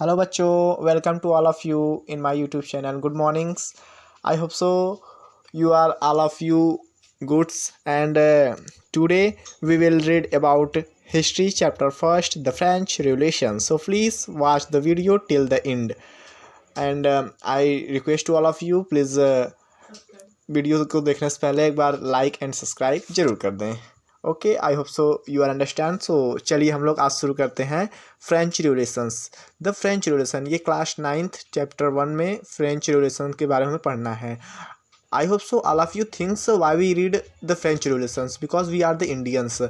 Hello बच्चों, welcome to all of you in my YouTube channel. Good mornings. I hope so you are all of you goods and today we will read about history chapter first, the French Revolution. So please watch the video till the end and I request to all of you please video को देखने से पहले एक बार like and subscribe जरूर कर दें. Okay, I hope so you are understand. So चलिए हम लोग आज शुरू करते हैं French revolutions. The French revolution, ये क्लास 9th चैप्टर 1 में फ्रेंच रिवोल्यूशन के बारे में पढ़ना है. I hope so all of you thinks why we read the French revolutions because we are the Indians.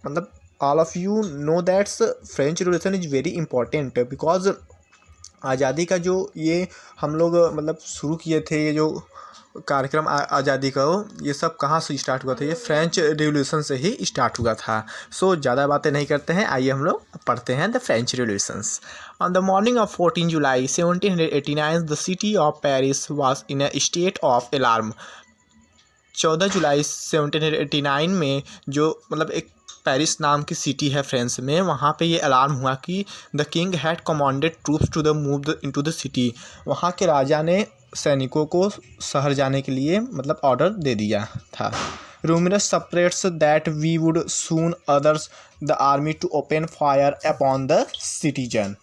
मतलब all of you know that's French revolution is very important because आज़ादी का जो ये हम लोग मतलब शुरू किए थे, ये जो कार्यक्रम आज़ादी का ये सब कहाँ से स्टार्ट हुआ था? ये फ्रेंच रिवोल्यूशन से ही स्टार्ट हुआ था. सो ज़्यादा बातें नहीं करते हैं, आइए हम लोग पढ़ते हैं the French revolutions. On the morning of 14 July 1789 the city of Paris was in a state of alarm. 14 जुलाई 1789 में जो मतलब एक पेरिस नाम की सिटी है फ्रांस में, वहाँ पे ये अलार्म हुआ कि the king had commanded troops to the move into the city. वहाँ के राजा ने सैनिकों को शहर जाने के लिए मतलब ऑर्डर दे दिया था. Rumours spreads that we would soon orders the army to open fire upon the citizen.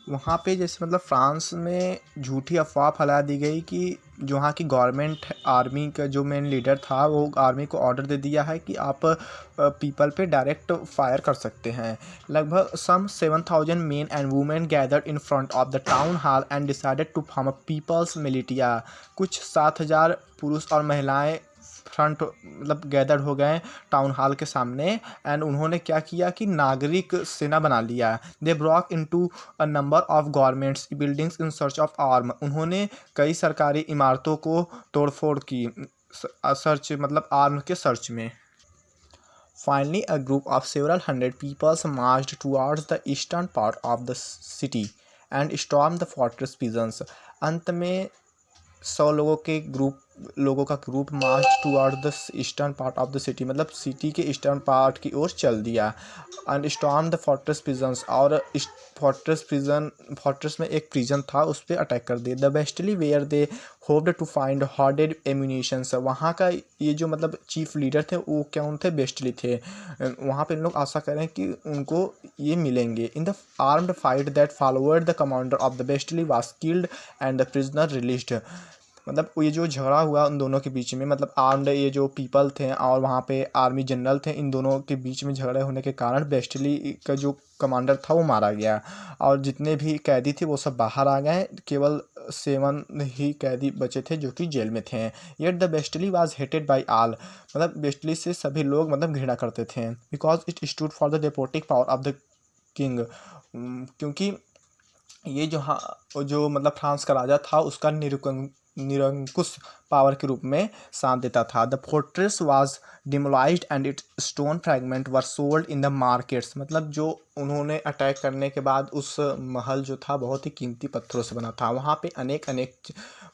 वहाँ पे जैसे मतलब फ्रांस में झूठी अफवाह फैला दी गई कि जो वहाँ की गवर्नमेंट आर्मी का जो मेन लीडर था वो आर्मी को ऑर्डर दे दिया है कि आप पीपल पे डायरेक्ट फायर कर सकते हैं. लगभग some 7,000 men and women gathered in front of the town hall and decided to form a people's militia. कुछ 7,000 पुरुष और महिलाएं फ्रंट मतलब गैदर हो गए टाउन हॉल के सामने एंड उन्होंने क्या किया कि नागरिक सेना बना लिया. They broke into a number of governments buildings in search of arm. उन्होंने कई सरकारी इमारतों को तोड़फोड़ की सर्च मतलब आर्म के सर्च में. Finally, a group of several hundred people marched towards the eastern part of the city and stormed the fortress prisons. अंत में 100 लोगों का group March toward the eastern part of the city मतलब city के eastern part की ओर चल दिया. And storm the fortress prisons और फोर्ट्रेस में एक प्रिजन था उस पर अटैक कर दिया. The Bastille where they hoped to find hoarded ammunitions. वहाँ का ये जो मतलब चीफ लीडर थे वो क्या थे? बेस्टली थे. वहाँ पे लोग आशा करें कि उनको ये मिलेंगे. In the armed fight that followed the commander of the Bastille was killed and the prisoner released. मतलब ये जो झगड़ा हुआ उन दोनों के बीच में मतलब आर्म्ड ये जो पीपल थे और वहाँ पे आर्मी जनरल थे, इन दोनों के बीच में झगड़े होने के कारण बेस्टली का जो कमांडर था वो मारा गया और जितने भी कैदी थे वो सब बाहर आ गए. केवल 7 ही कैदी बचे थे जो कि जेल में थे. Yet the Bastille was hated by all. मतलब बेस्टली से सभी लोग मतलब घृणा करते थे because it stood for the despotic power of the king. क्योंकि ये जो मतलब फ्रांस का राजा था उसका निरंकुश पावर के रूप में साथ देता था. The fortress was demolished and it stone fragment were sold in the markets. मतलब जो उन्होंने अटैक करने के बाद उस महल जो था बहुत ही कीमती पत्थरों से बना था. वहाँ पे अनेक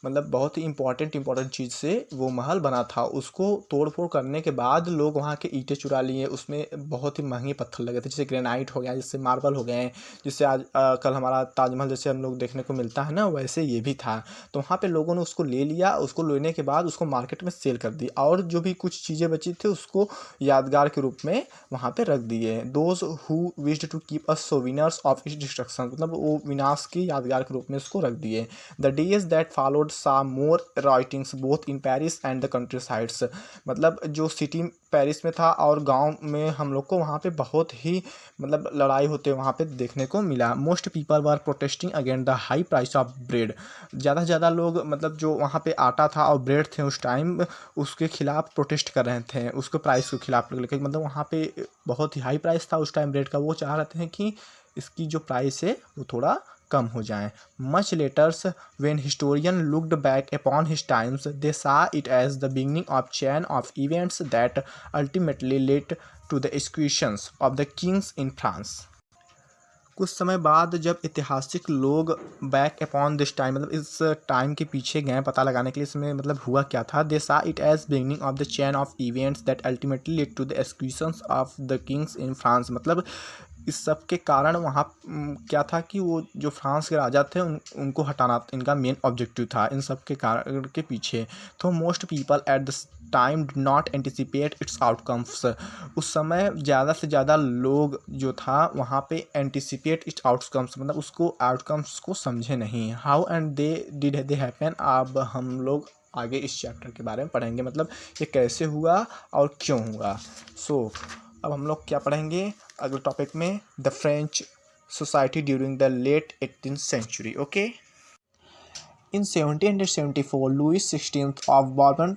मतलब बहुत ही इंपॉर्टेंट चीज़ से वो महल बना था. उसको तोड़ फोड़ करने के बाद लोग वहाँ के ईंटें चुरा लिए. उसमें बहुत ही महंगे पत्थर लगे थे जैसे ग्रेनाइट हो गया, जैसे मार्बल हो गए, जिससे आज कल हमारा ताजमहल जैसे हम लोग देखने को मिलता है ना, वैसे ये भी था. तो वहाँ पे लोगों ने उसको ले लिया. उसको लेने के बाद उसको मार्केट में सेल कर दी और जो भी कुछ चीज़ें बची थी उसको यादगार के रूप में वहाँ पे रख दिए. Those who wished to keep as souvenirs of its destruction. मतलब वो विनाश की यादगार के रूप में उसको रख दिए. The days that followed saw more writings both in Paris and the country sides. मतलब जो सिटी पेरिस में था और गांव में हम लोग को वहाँ पे बहुत ही मतलब लड़ाई होते वहाँ पे देखने को मिला. Most people were protesting against the high price of bread. ज़्यादा से ज़्यादा लोग मतलब जो वहाँ पे आटा था और ब्रेड थे उस टाइम उसके खिलाफ प्रोटेस्ट कर रहे थे, उसके प्राइस के खिलाफ. लेकिन मतलब वहाँ पे बहुत ही हाई प्राइस था उस टाइम ब्रेड का. वो चाह रहे थे कि इसकी जो प्राइस है वो थोड़ा कम हो जाए. Much letters when historian looked back upon his times they saw it as the beginning of chain of events that ultimately led to the executions of the kings in France. कुछ समय बाद जब ऐतिहासिक लोग बैक अपॉन दिस टाइम मतलब इस time के पीछे गए पता लगाने के लिए इसमें मतलब हुआ क्या था. They saw it as beginning of the chain of events that ultimately led to the executions of the kings in France. मतलब इस सब के कारण वहाँ क्या था कि वो जो फ्रांस के राजा थे उनको हटाना इनका मेन ऑब्जेक्टिव था इन सब के कारण के पीछे। तो most people at the time did not anticipate it's outcomes. उस समय ज़्यादा से ज़्यादा लोग जो था वहाँ पे एंटिसिपेट इट्स आउटकम्स मतलब उसको आउटकम्स को समझे नहीं। How and they did they happen. अब हम लोग आगे इस चैप्टर के बारे में पढ़ेंगे मतलब ये कैसे हुआ और क्यों हुआ। सो अब हम लोग क्या पढ़ेंगे अगले टॉपिक में, the French society during the late 18th century. Okay, in 1774 Louis 16th of Bourbon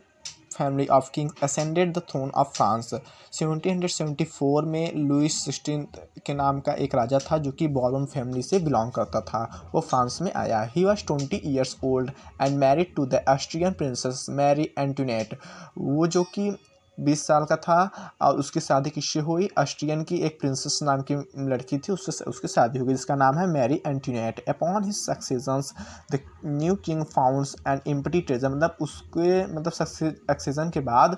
family of king ascended the throne of France. 1774 में लुइस 16th के नाम का एक राजा था जो कि बॉर्बन फैमिली से बिलोंग करता था, वो फ्रांस में आया। He was 20 years old and married to the Austrian princess Marie Antoinette. वो जो कि 20 साल का था और उसकी शादी किससे हुई, ऑस्ट्रियन की एक प्रिंसेस नाम की लड़की थी, उससे उसकी शादी हो गई जिसका नाम है Marie Antoinette. Upon his successions the new king founds an empty treasure. मतलब उसके मतलब सक्सेशन के बाद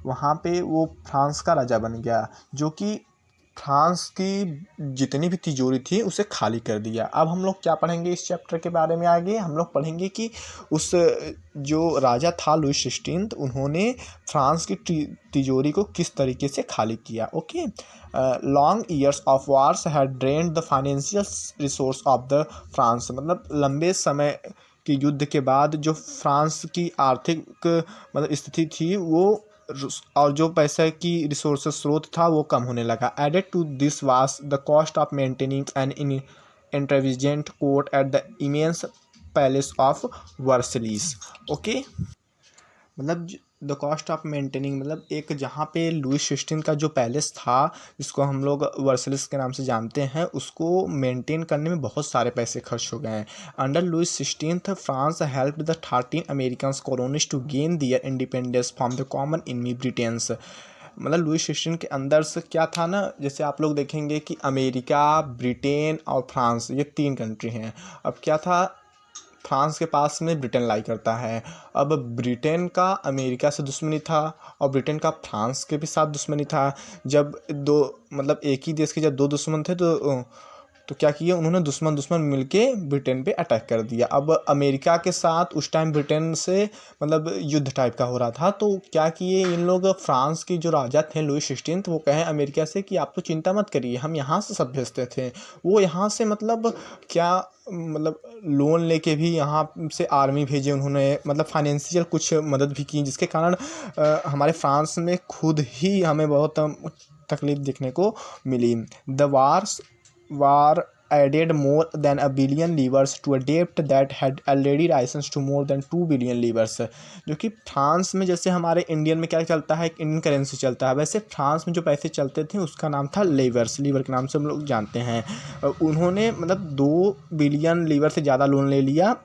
वहाँ पे वो फ्रांस का राजा बन गया जो कि फ्रांस की जितनी भी तिजोरी थी उसे खाली कर दिया। अब हम लोग क्या पढ़ेंगे इस चैप्टर के बारे में, आगे हम लोग पढ़ेंगे कि उस जो राजा था लुइस 16 उन्होंने फ्रांस की तिजोरी को किस तरीके से खाली किया। Okay, long years of wars had drained the financial resource of the France. मतलब लंबे समय के युद्ध के बाद जो फ्रांस की आर्थिक मतलब स्थिति थी वो और जो पैसे की रिसोर्सेज स्रोत था वो कम होने लगा। Added to this was the cost of maintaining an extravagant court at the immense palace of Versailles. Okay, मतलब द कॉस्ट ऑफ मेंटेनिंग मतलब एक जहाँ पे लुइस 16 का जो पैलेस था जिसको हम लोग वर्सलिस के नाम से जानते हैं उसको मेंटेन करने में बहुत सारे पैसे खर्च हो गए हैं। Under Louis 16 France help the 13 American colonies to gain their independence from the common enemy Britain's. मतलब लुइस 16 के अंदर से क्या था ना, जैसे आप लोग देखेंगे कि अमेरिका, ब्रिटेन और फ्रांस ये 3 कंट्री हैं। अब क्या था, फ्रांस के पास में ब्रिटेन लाई करता है। अब ब्रिटेन का अमेरिका से दुश्मनी था और ब्रिटेन का फ्रांस के भी साथ दुश्मनी था। जब दो मतलब एक ही देश के जब 2 दुश्मन थे तो क्या किए उन्होंने दुश्मन मिलके ब्रिटेन पे अटैक कर दिया। अब अमेरिका के साथ उस टाइम ब्रिटेन से मतलब युद्ध टाइप का हो रहा था, तो क्या किए इन लोग, फ्रांस के जो राजा थे लुइस 16 वो कहे अमेरिका से कि आप तो चिंता मत करिए, हम यहाँ से सब भेजते थे। वो यहाँ से मतलब क्या मतलब लोन लेके भी यहाँ से आर्मी भेजे उन्होंने, मतलब फाइनेंशियल कुछ मदद भी की, जिसके कारण हमारे फ्रांस में खुद ही हमें बहुत तकलीफ देखने को मिली। The war added more than a billion livres to a debt that had already risen to more than 2 billion livres। जो कि फ्रांस में जैसे हमारे इंडियन में क्या चलता है, इंडियन करेंसी चलता है, वैसे फ्रांस में जो पैसे चलते थे उसका नाम था लीवर के नाम से हम लोग जानते हैं। उन्होंने मतलब 2 बिलियन लीवर से ज़्यादा लोन ले लिया।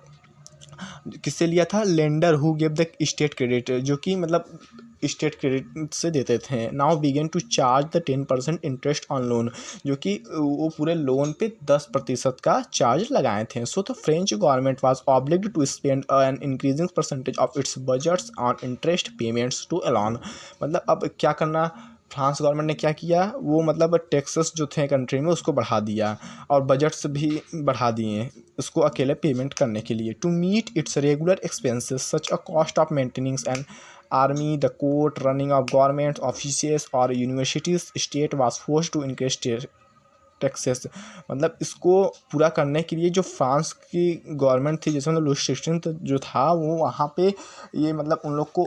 किससे लिया था, lender who give the state credit, जो कि मतलब स्टेट क्रेडिट से देते थे। Now begin to charge the 10% interest on loan, जो कि वो पूरे लोन पे 10% का चार्ज लगाए थे। So the French government was obliged to spend an increasing percentage of its budgets on interest payments to a loan. मतलब अब क्या करना, फ्रांस गवर्नमेंट ने क्या किया, वो मतलब टैक्सेस जो थे कंट्री में उसको बढ़ा दिया और बजट्स भी बढ़ा दिए उसको अकेले पेमेंट करने के लिए। To meet its regular expenses such a cost of maintaining and army, the court, running of government offices और universities, state was forced to increase taxes. मतलब इसको पूरा करने के लिए जो फ्रांस की गवर्नमेंट थी, जैसे मतलब लुइस 16 जो था वो वहाँ पे ये मतलब उन लोग को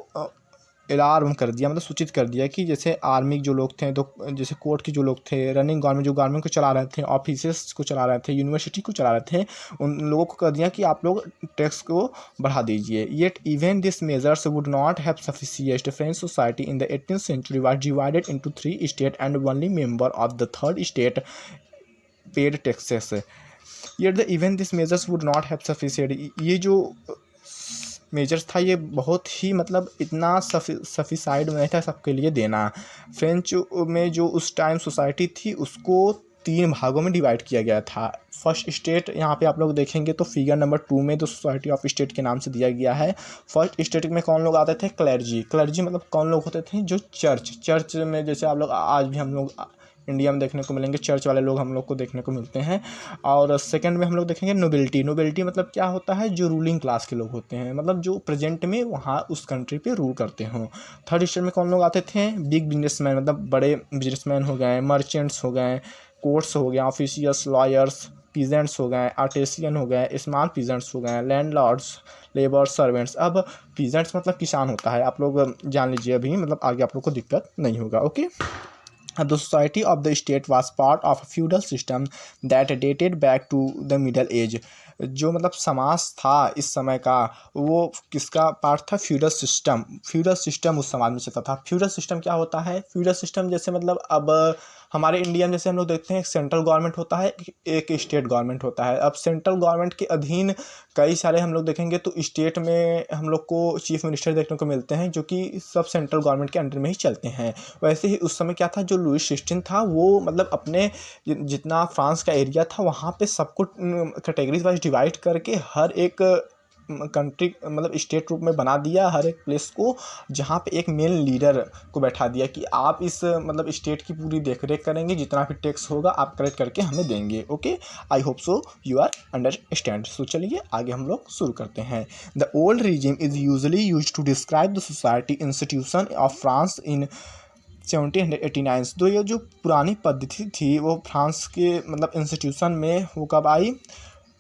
अलार्म कर दिया, मतलब सूचित कर दिया कि जैसे आर्मी जो लोग थे, तो जैसे कोर्ट के जो लोग थे, रनिंग गवर्नमेंट जो गवर्नमेंट को चला रहे थे, ऑफिसेस को चला रहे थे, यूनिवर्सिटी को चला रहे थे, उन लोगों को कर दिया कि आप लोग टैक्स को बढ़ा दीजिए। Yet even this measures would not have sufficient. French society in the 18th century was divided into 3 state and only member of the 3rd state paid taxes. Yet the even this measures would not have sufficient, ये जो measures था ये बहुत ही मतलब इतना सफिसाइड नहीं था सबके लिए देना। फ्रेंच में जो उस टाइम सोसाइटी थी उसको 3 भागों में डिवाइड किया गया था। फर्स्ट स्टेट, यहाँ पे आप लोग देखेंगे तो फिगर नंबर 2 में तो सोसाइटी ऑफ स्टेट के नाम से दिया गया है। फर्स्ट स्टेट में कौन लोग आते थे, क्लर्जी मतलब कौन लोग होते थे, जो चर्च में जैसे आप लोग आज भी हम लोग इंडिया में देखने को मिलेंगे, चर्च वाले लोग हम लोग को देखने को मिलते हैं। और सेकंड में हम लोग देखेंगे नोबिलिटी। नोबिलिटी मतलब क्या होता है, जो रूलिंग क्लास के लोग होते हैं, मतलब जो प्रेजेंट में वहाँ उस कंट्री पे रूल करते हों। थर्ड स्टेट में कौन लोग आते थे, बिग बिजनेसमैन, मतलब बड़े बिजनेसमैन हो गए, मर्चेंट्स हो गए, कोर्ट्स हो गया, ऑफिशियल्स, लॉयर्स, पीजेंट्स हो गए, आर्टिसियन हो गए, स्मॉल पीजेंट्स हो गए, लैंडलॉर्ड्स, लेबर, सर्वेंट्स। अब पीजेंट्स मतलब किसान होता है, आप लोग जान लीजिए अभी, मतलब आगे आप लोग को दिक्कत नहीं होगा। Okay. The society of the state was part of a feudal system that dated back to the Middle Age। जो मतलब समाज था इस समय का, वो किसका पार्ट था, फ्यूडल सिस्टम। फ्यूडल सिस्टम उस समाज में चलता था। फ्यूडल सिस्टम क्या होता है, फ्यूडल सिस्टम जैसे मतलब अब हमारे इंडिया में जैसे हम लोग देखते हैं एक सेंट्रल गवर्नमेंट होता है, एक स्टेट गवर्नमेंट होता है। अब सेंट्रल गवर्नमेंट के अधीन कई सारे हम लोग देखेंगे तो स्टेट में हम लोग को चीफ मिनिस्टर देखने को मिलते हैं, जो कि सब सेंट्रल गवर्नमेंट के अंडर में ही चलते हैं। वैसे ही उस समय क्या था, जो लुईस 16 था वो मतलब अपने जितना फ्रांस का एरिया था वहाँ पे सबको कैटेगरीज वाइज डिवाइड करके हर एक कंट्री मतलब स्टेट रूप में बना दिया, हर एक प्लेस को, जहाँ पे एक मेन लीडर को बैठा दिया कि आप इस मतलब स्टेट की पूरी देखरेख करेंगे, जितना भी टैक्स होगा आप कलेक्ट करके हमें देंगे। Okay, I hope so you are understand. So चलिए आगे हम लोग शुरू करते हैं। The old regime is usually used to describe the society institution of France in 1789। तो ये जो पुरानी पद्धति थी वो फ्रांस के मतलब इंस्टीट्यूशन में वो कब आई,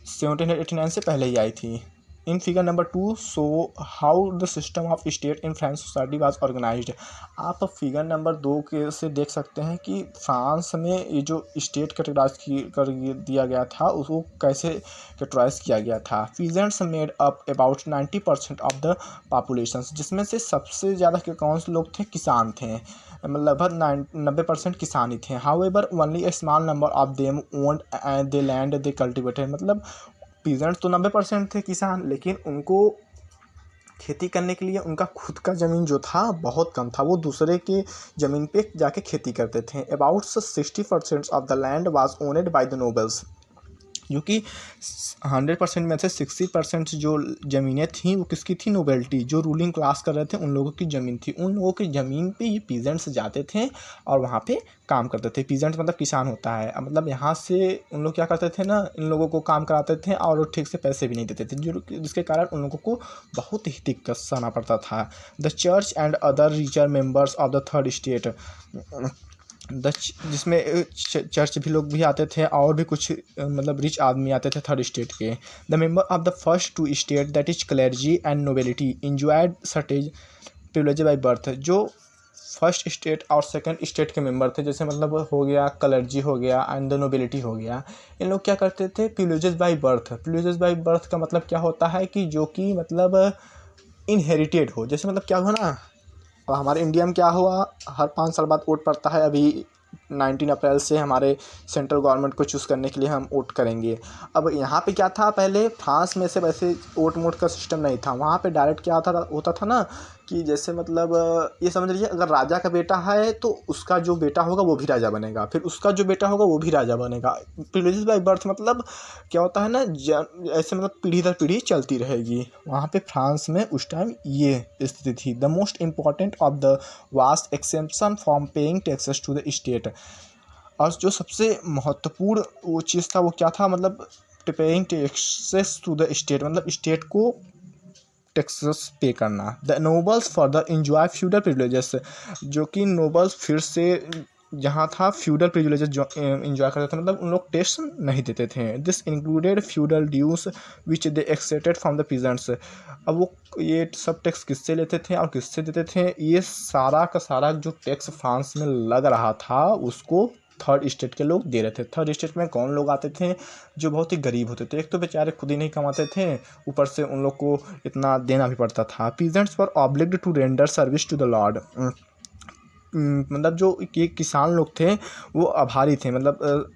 1789 से पहले ही आई थी। In figure number 2 show how the system of state in French society was organized. आप फिगर नंबर 2 के से देख सकते हैं कि फ्रांस में ये जो स्टेट कैटेगराइज कर दिया गया था उसको कैसे कैटेगराइज किया गया था। Peasants made up about 90% of the population, जिसमें से सबसे ज़्यादा कौन से लोग थे, किसान थे, लगभग 90% किसान ही थे। However only A small number of them owned the land they cultivated. मतलब पीजेंट्स तो 90% थे किसान, लेकिन उनको खेती करने के लिए उनका खुद का ज़मीन जो था बहुत कम था, वो दूसरे के ज़मीन पे जाके खेती करते थे। About 60% of the land was owned by the nobles, जो कि 100% में से 60% जो ज़मीनें थीं वो किसकी थी, नोबेल्टी, जो रूलिंग क्लास कर रहे थे उन लोगों की ज़मीन थी। उन लोगों की ज़मीन पे ये पीजेंट्स जाते थे और वहाँ पे काम करते थे। पीजेंट्स मतलब किसान होता है, मतलब यहाँ से उन लोग क्या करते थे ना, इन लोगों को काम कराते थे और वो ठीक से पैसे भी नहीं देते थे, जिसके कारण उन लोगों को बहुत ही दिक्कत सहना पड़ता था। The church and other richer members of the third state, जिसमें चर्च भी लोग भी आते थे और भी कुछ मतलब रिच आदमी आते थे थर्ड स्टेट के। The member of the first two state that is clergy and nobility enjoyed certain privilege by birth. जो फर्स्ट स्टेट और सेकंड स्टेट के मेंबर थे, जैसे मतलब हो गया क्लर्जी हो गया एंड द नोबिलिटी हो गया, इन लोग क्या करते थे, privileges by birth. Privileges by birth का मतलब क्या होता है कि जो कि मतलब इनहेरिटेड हो। जैसे मतलब क्या हुआ ना, और हमारे इंडिया में क्या हुआ, हर 5 साल बाद वोट पड़ता है। अभी 19 अप्रैल से हमारे सेंट्रल गवर्नमेंट को चूज़ करने के लिए हम वोट करेंगे। अब यहाँ पे क्या था, पहले फ्रांस में से वैसे वोट का सिस्टम नहीं था। वहाँ पे डायरेक्ट क्या होता था ना कि जैसे मतलब ये समझ लीजिए, अगर राजा का बेटा है तो उसका जो बेटा होगा वो भी राजा बनेगा, फिर उसका जो बेटा होगा वो भी राजा बनेगा। प्रिविलेजेस बाय बर्थ मतलब क्या होता है ना, ऐसे मतलब पीढ़ी दर पीढ़ी चलती रहेगी। वहाँ पे फ्रांस में उस टाइम ये स्थिति थी। The most important of the vast exception from paying taxes to the state. और जो सबसे महत्वपूर्ण वो चीज़ था वो क्या था, मतलब paying taxes to the state, मतलब स्टेट को टैक्सेस पे करना। The nobles for the enjoy feudal privileges, जो कि नोबल्स फिर से जहाँ था फ्यूडल प्रिविलेजेस जो इंजॉय करते थे, मतलब उन लोग टैक्स नहीं देते थे। This included feudal dues which they accepted from the peasants. अब वो ये सब टैक्स किससे लेते थे और किससे देते थे, ये सारा का सारा जो टैक्स फ्रांस में लग रहा था उसको थर्ड स्टेट के लोग दे रहे थे। थर्ड स्टेट में कौन लोग आते थे, जो बहुत ही गरीब होते थे। एक तो बेचारे खुद ही नहीं कमाते थे, ऊपर से उन लोग को इतना देना भी पड़ता था। Peasants were obliged to render service to the lord, मतलब जो ये किसान लोग थे वो आभारी थे, मतलब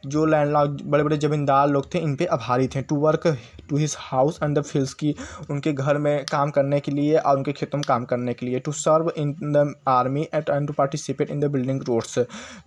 जो लैंडलॉर्ड बड़े बड़े ज़मींदार लोग थे इन पे आभारी थे। To work to his house and the fields, की उनके घर में काम करने के लिए और उनके खेतों में काम करने के लिए। To serve in the army and to participate in the building roads,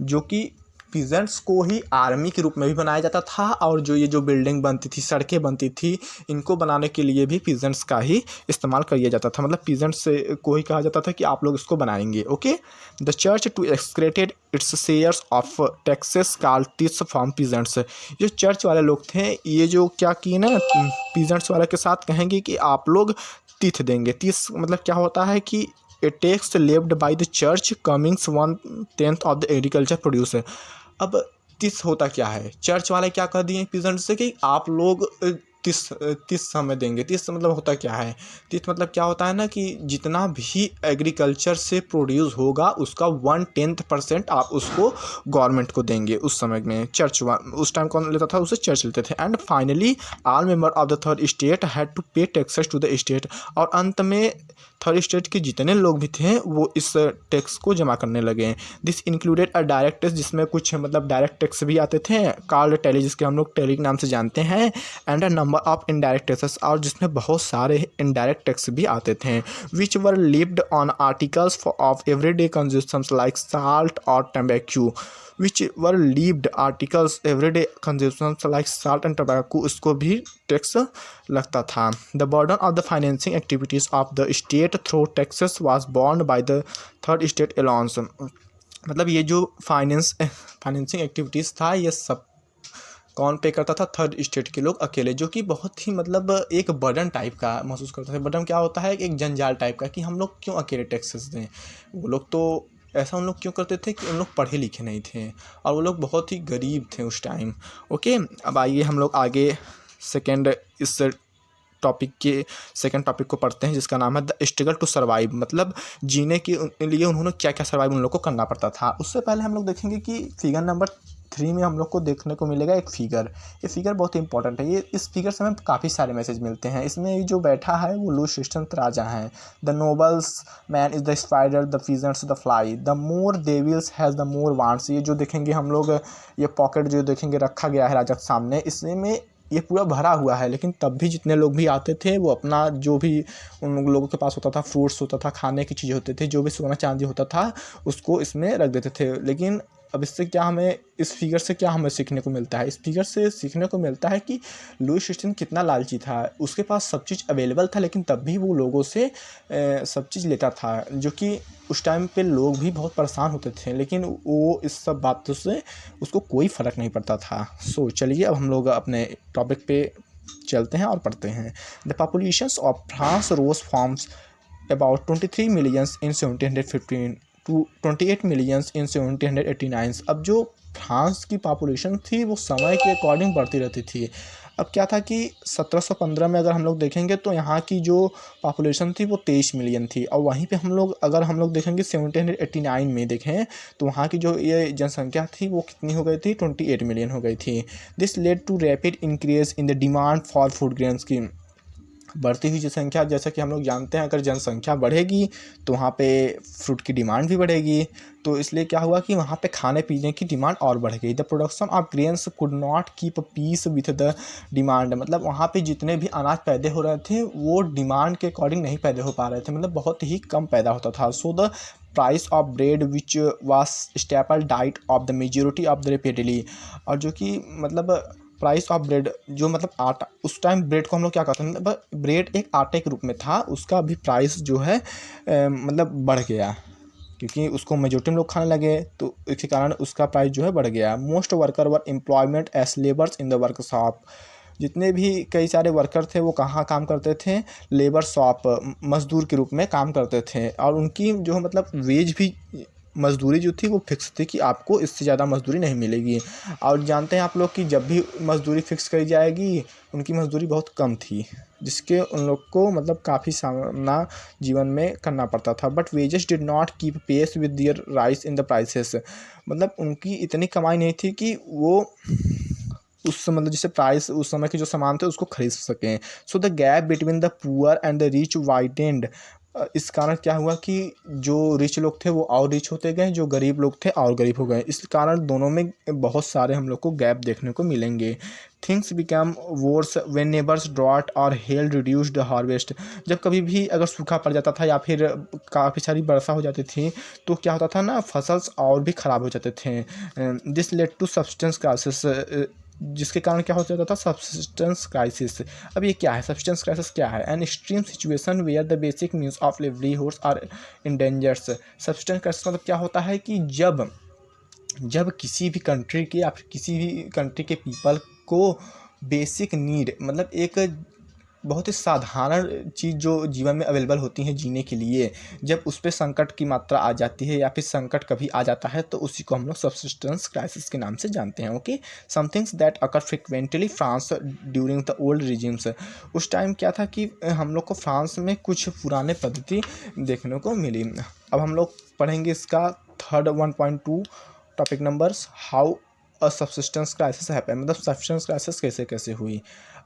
जो कि पीजेंट्स को ही आर्मी के रूप में भी बनाया जाता था, और जो ये जो बिल्डिंग बनती थी, सड़कें बनती थी, इनको बनाने के लिए भी पीजेंट्स का ही इस्तेमाल किया जाता था। मतलब पीजेंट्स को ही कहा जाता था कि आप लोग इसको बनाएंगे। Okay, the church too extracted its shares of taxes called tithes from peasants. जो चर्च वाले लोग थे, ये जो क्या किए ना, पीजेंट्स वाले के साथ कहेंगे कि आप लोग तिथ देंगे। तिथ मतलब क्या होता है कि a tax levied by the church comings 1/10 of the agriculture produce. अब तिथ होता क्या है, चर्च वाले क्या कर दिए पीजेंट से कि आप लोग तीस समय देंगे। तीस मतलब होता क्या है, तीस मतलब क्या होता है ना कि जितना भी एग्रीकल्चर से प्रोड्यूस होगा उसका 1/10% आप उसको गवर्नमेंट को देंगे। उस समय में चर्च उस टाइम कौन लेता था, उसे चर्च लेते थे। And finally all member of the third state had to pay taxes to the state. और अंत में थर्ड स्टेट के जितने लोग भी थे वो इस टैक्स को जमा करने लगे। This included a direct tax, जिसमें कुछ मतलब डायरेक्ट टैक्स भी आते थे, कॉल्ड टैली, जिसके हम लोग टैली के नाम से जानते हैं, and a number of indirect taxes, और जिसमें बहुत सारे इनडायरेक्ट टैक्स भी आते थे, which were levied on articles of everyday consumes like salt और tobacco. Which were levied articles everyday consumes like salt and tobacco, उसको भी टैक्स लगता था। The burden of the financing activities of the state through taxes was borne by the third state alones. मतलब ये जो financing activities था, ये सब कौन पे करता था, थर्ड स्टेट के लोग अकेले, जो कि बहुत ही मतलब एक बर्डन टाइप का महसूस करते थे। बर्डन क्या होता है, एक जंजाल टाइप का, कि हम लोग क्यों अकेले टैक्सेस दें। वो लोग तो ऐसा उन लोग क्यों करते थे कि उन लोग पढ़े लिखे नहीं थे और वो लोग बहुत ही गरीब थे उस टाइम। ओके, अब आइए हम लोग आगे इस टॉपिक के सेकंड टॉपिक को पढ़ते हैं, जिसका नाम है द स्ट्रगल टू सर्वाइव। मतलब जीने के लिए उन्होंने क्या क्या सर्वाइव उन लोग को करना पड़ता था। उससे पहले हम लोग देखेंगे कि फिगर नंबर 3 में हम लोग को देखने को मिलेगा एक फिगर। ये फिगर बहुत इंपॉर्टेंट है। ये इस फिगर से हमें काफ़ी सारे मैसेज मिलते हैं। इसमें जो बैठा है वो लुईस ह्यूस्टन राजा हैं। The nobles man is the spider, the peasants the fly, the more devils has the more wants. ये जो देखेंगे हम लोग, ये पॉकेट जो देखेंगे रखा गया है राजा के सामने, इसमें ये पूरा भरा हुआ है, लेकिन तब भी जितने लोग भी आते थे वो अपना जो भी उन लोगों के पास होता था, फ्रूट्स होता था, खाने की चीज़ें होते थे, जो भी सोना चांदी होता था उसको इसमें रख देते थे। लेकिन अब इससे क्या हमें, इस फिगर से क्या हमें सीखने को मिलता है, इस फिगर से सीखने को मिलता है कि लुईस ह्यूस्टन कितना लालची था। उसके पास सब चीज़ अवेलेबल था, लेकिन तब भी वो लोगों से सब चीज़ लेता था, जो कि उस टाइम पे लोग भी बहुत परेशान होते थे, लेकिन वो इस सब बातों से उसको कोई फ़र्क नहीं पड़ता था। सो चलिए अब हम लोग अपने टॉपिक पे चलते हैं और पढ़ते हैं। The populations of France rose forms about 23 millions in 1715 to 28 millions in 1789। अब जो फ्रांस की पॉपुलेशन थी वो समय के अकॉर्डिंग बढ़ती रहती थी। अब क्या था कि 1715 में अगर हम लोग देखेंगे तो यहाँ की जो पॉपुलेशन थी वो 23 मिलियन थी, और वहीं पे अगर हम लोग देखेंगे 1789 में देखें तो वहाँ की जो ये जनसंख्या थी वो कितनी हो गई थी, 28 मिलियन हो गई थी। This led to rapid increase in the demand for food grains की। बढ़ती हुई जनसंख्या, जैसा कि हम लोग जानते हैं अगर जनसंख्या बढ़ेगी तो वहाँ पे फ्रूट की डिमांड भी बढ़ेगी, तो इसलिए क्या हुआ कि वहाँ पे खाने पीने की डिमांड और बढ़ गई। The production of grains could not keep pace with the demand. मतलब वहाँ पे जितने भी अनाज पैदा हो रहे थे वो डिमांड के अकॉर्डिंग नहीं पैदा हो पा रहे थे, मतलब बहुत ही कम पैदा होता था। So the price of bread which was staple diet of the majority of the rapidly. और जो कि मतलब प्राइस ऑफ ब्रेड, जो मतलब आटा, उस टाइम ब्रेड को हम लोग क्या कहते हैं, मतलब ब्रेड एक आटे के रूप में था, उसका भी प्राइस जो है मतलब बढ़ गया, क्योंकि उसको मेजोरिटी में लोग खाने लगे, तो इसके कारण उसका प्राइस जो है बढ़ गया। Most worker were employment as labours in the workshop. जितने भी कई सारे वर्कर थे वो कहाँ काम करते थे, लेबर शॉप, मजदूर के रूप में काम करते थे, और उनकी जो मतलब वेज भी, मजदूरी जो थी वो फिक्स थी कि आपको इससे ज़्यादा मजदूरी नहीं मिलेगी। और जानते हैं आप लोग कि जब भी मजदूरी फिक्स करी जाएगी उनकी मजदूरी बहुत कम थी, जिसके उन लोग को मतलब काफ़ी सामना जीवन में करना पड़ता था। But wages did not keep pace with their rise in the prices. मतलब उनकी इतनी कमाई नहीं थी कि वो उस मतलब जैसे प्राइस उस समय के जो सामान थे उसको खरीद सकें। So the gap between the poor and the rich widened. इस कारण क्या हुआ कि जो रिच लोग थे वो और रिच होते गए, जो गरीब लोग थे और गरीब हो गए। इस कारण दोनों में बहुत सारे हम लोग को गैप देखने को मिलेंगे। Things become worse when neighbours drought और हेल रिड्यूस्ड हार्वेस्ट। जब कभी भी अगर सूखा पड़ जाता था या फिर काफ़ी सारी वर्षा हो जाती थी तो क्या होता था ना, फसल और भी ख़राब हो जाते थे। This led to subsistence crisis, जिसके कारण क्या हो जाता था, सब्सटेंस क्राइसिस। अब ये क्या है, सब्सटेंस क्राइसिस क्या है? An extreme situation where the basic means of livelihoods are in dangers. Subsistence crisis मतलब क्या होता है कि जब किसी भी कंट्री के या फिर किसी भी कंट्री के पीपल को बेसिक नीड, मतलब एक बहुत ही साधारण चीज़ जो जीवन में अवेलेबल होती हैं जीने के लिए, जब उस पे संकट की मात्रा आ जाती है या फिर संकट कभी आ जाता है तो उसी को हम लोग सब्सिस्टेंस क्राइसिस के नाम से जानते हैं। Okay, somethings that occur frequently France during the old regimes. उस टाइम क्या था कि हम लोग को फ्रांस में कुछ पुराने पद्धति देखने को मिली। अब हम लोग पढ़ेंगे इसका third 1.2 topic numbers, how a subsistence crisis happen, मतलब सब्सिस्टेंस क्राइसिस कैसे कैसे हुई।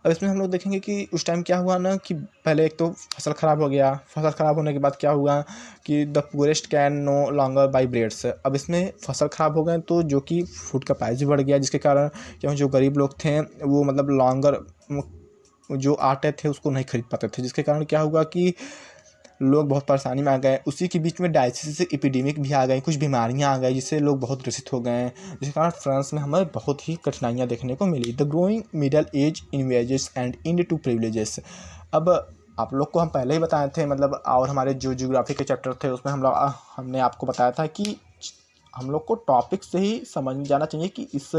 अब इसमें हम लोग देखेंगे कि उस टाइम क्या हुआ ना कि पहले एक तो फसल ख़राब हो गया, फसल ख़राब होने के बाद क्या हुआ कि the poorest can no longer buy breads. अब इसमें फसल ख़राब हो गए तो जो कि फूड का प्राइस भी बढ़ गया, जिसके कारण क्योंकि जो गरीब लोग थे वो मतलब लॉन्गर जो आटे थे उसको नहीं खरीद पाते थे, जिसके कारण क्या हुआ कि लोग बहुत परेशानी में आ गए। उसी के बीच में डायसिस एपिडेमिक भी आ गई, कुछ बीमारियां आ गई जिससे लोग बहुत ग्रसित हो गए, जिसके कारण फ्रांस में हमें बहुत ही कठिनाइयां देखने को मिली। The growing middle age envisages and end to privileges. अब आप लोग को हम पहले ही बताए थे, मतलब और हमारे जो ज्योग्राफी के चैप्टर थे उसमें हमने आपको बताया था कि हम लोग को टॉपिक से ही समझ में जाना चाहिए कि इस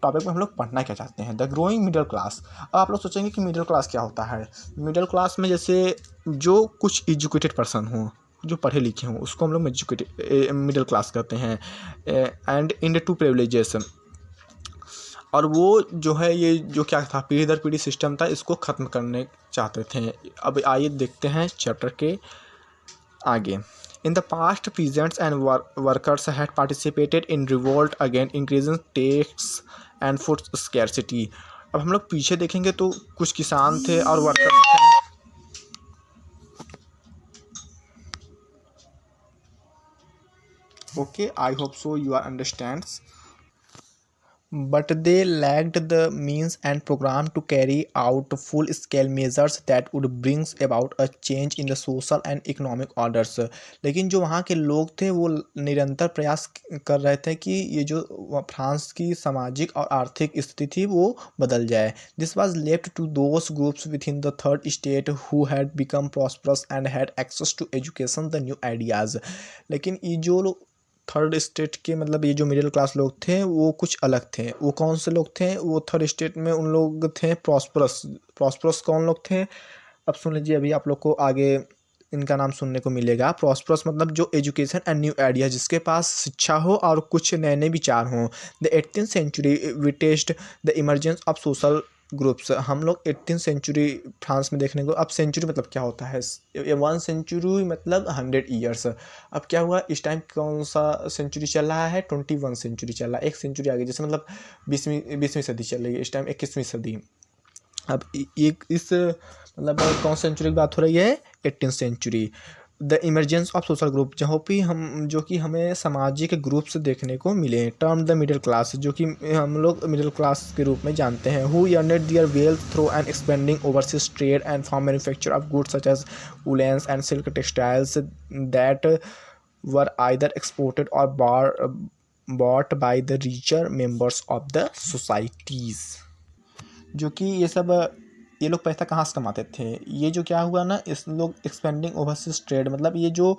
टॉपिक में हम लोग पढ़ना क्या चाहते हैं। The growing middle class. अब आप लोग सोचेंगे कि मिडिल क्लास क्या होता है। मिडिल क्लास में जैसे जो कुछ एजुकेटेड पर्सन हो, जो पढ़े लिखे हों, उसको हम लोग एजुकेटेड मिडिल क्लास कहते हैं। एंड इन टू प्रिविलेजेस, और वो जो है ये जो क्या था, पीढ़ी दर पीढ़ी सिस्टम था, इसको ख़त्म करने चाहते थे। अब आइए देखते हैं चैप्टर के आगे। In the past, peasants and workers had participated in revolt against increasing tax and food scarcity. अब हम लोग पीछे देखेंगे तो कुछ किसान थे और वर्कर्स थे। Okay, I hope so you are understands. But they lacked the means and program to carry out full-scale measures that would bring about a change in the social and economic orders. लेकिन जो वहाँ के लोग थे वो निरंतर प्रयास कर रहे थे कि ये जो फ्रांस की सामाजिक और आर्थिक स्थिति थी वो बदल जाए। This was left to those groups within the third estate who had become prosperous and had access to education, the new ideas. लेकिन ये जो लोग थर्ड स्टेट के, मतलब ये जो मिडिल क्लास लोग थे वो कुछ अलग थे। वो कौन से लोग थे? वो थर्ड स्टेट में उन लोग थे प्रॉस्परस कौन लोग थे? अब सुन लीजिए, अभी आप लोग को आगे इनका नाम सुनने को मिलेगा। प्रॉस्परस मतलब जो एजुकेशन एंड न्यू आइडिया, जिसके पास शिक्षा हो और कुछ नए नए विचार हों। The 18th century witnessed the emergence of social groups. हम लोग 18th सेंचुरी फ्रांस में देखने को, अब सेंचुरी मतलब क्या होता है, 1 सेंचुरी मतलब 100 ईयर्स। अब क्या हुआ, इस टाइम कौन सा सेंचुरी चल रहा है? 21 सेंचुरी चल रहा है, एक सेंचुरी आगे, जैसे मतलब 20वीं सदी चल रही है, इस टाइम 21वीं सदी। अब एक इस मतलब कौन सेंचुरी की बात हो रही है? 18th century. The emergence of social group, जहाँ भी हम जो कि हमें सामाजिक ग्रुप्स देखने को मिले। टर्म द मिडिल क्लास, जो कि हम लोग मिडिल क्लास के रूप में जानते हैं। Who earned their wealth through and expanding overseas trade and for manufacture of goods such as woollens and silk textiles that were either exported or bought by the richer members of the societies. जो कि ये लोग पैसा कहाँ से कमाते थे? ये जो क्या हुआ ना, इस लोग एक्सपेंडिंग ओवरसीज ट्रेड, मतलब ये जो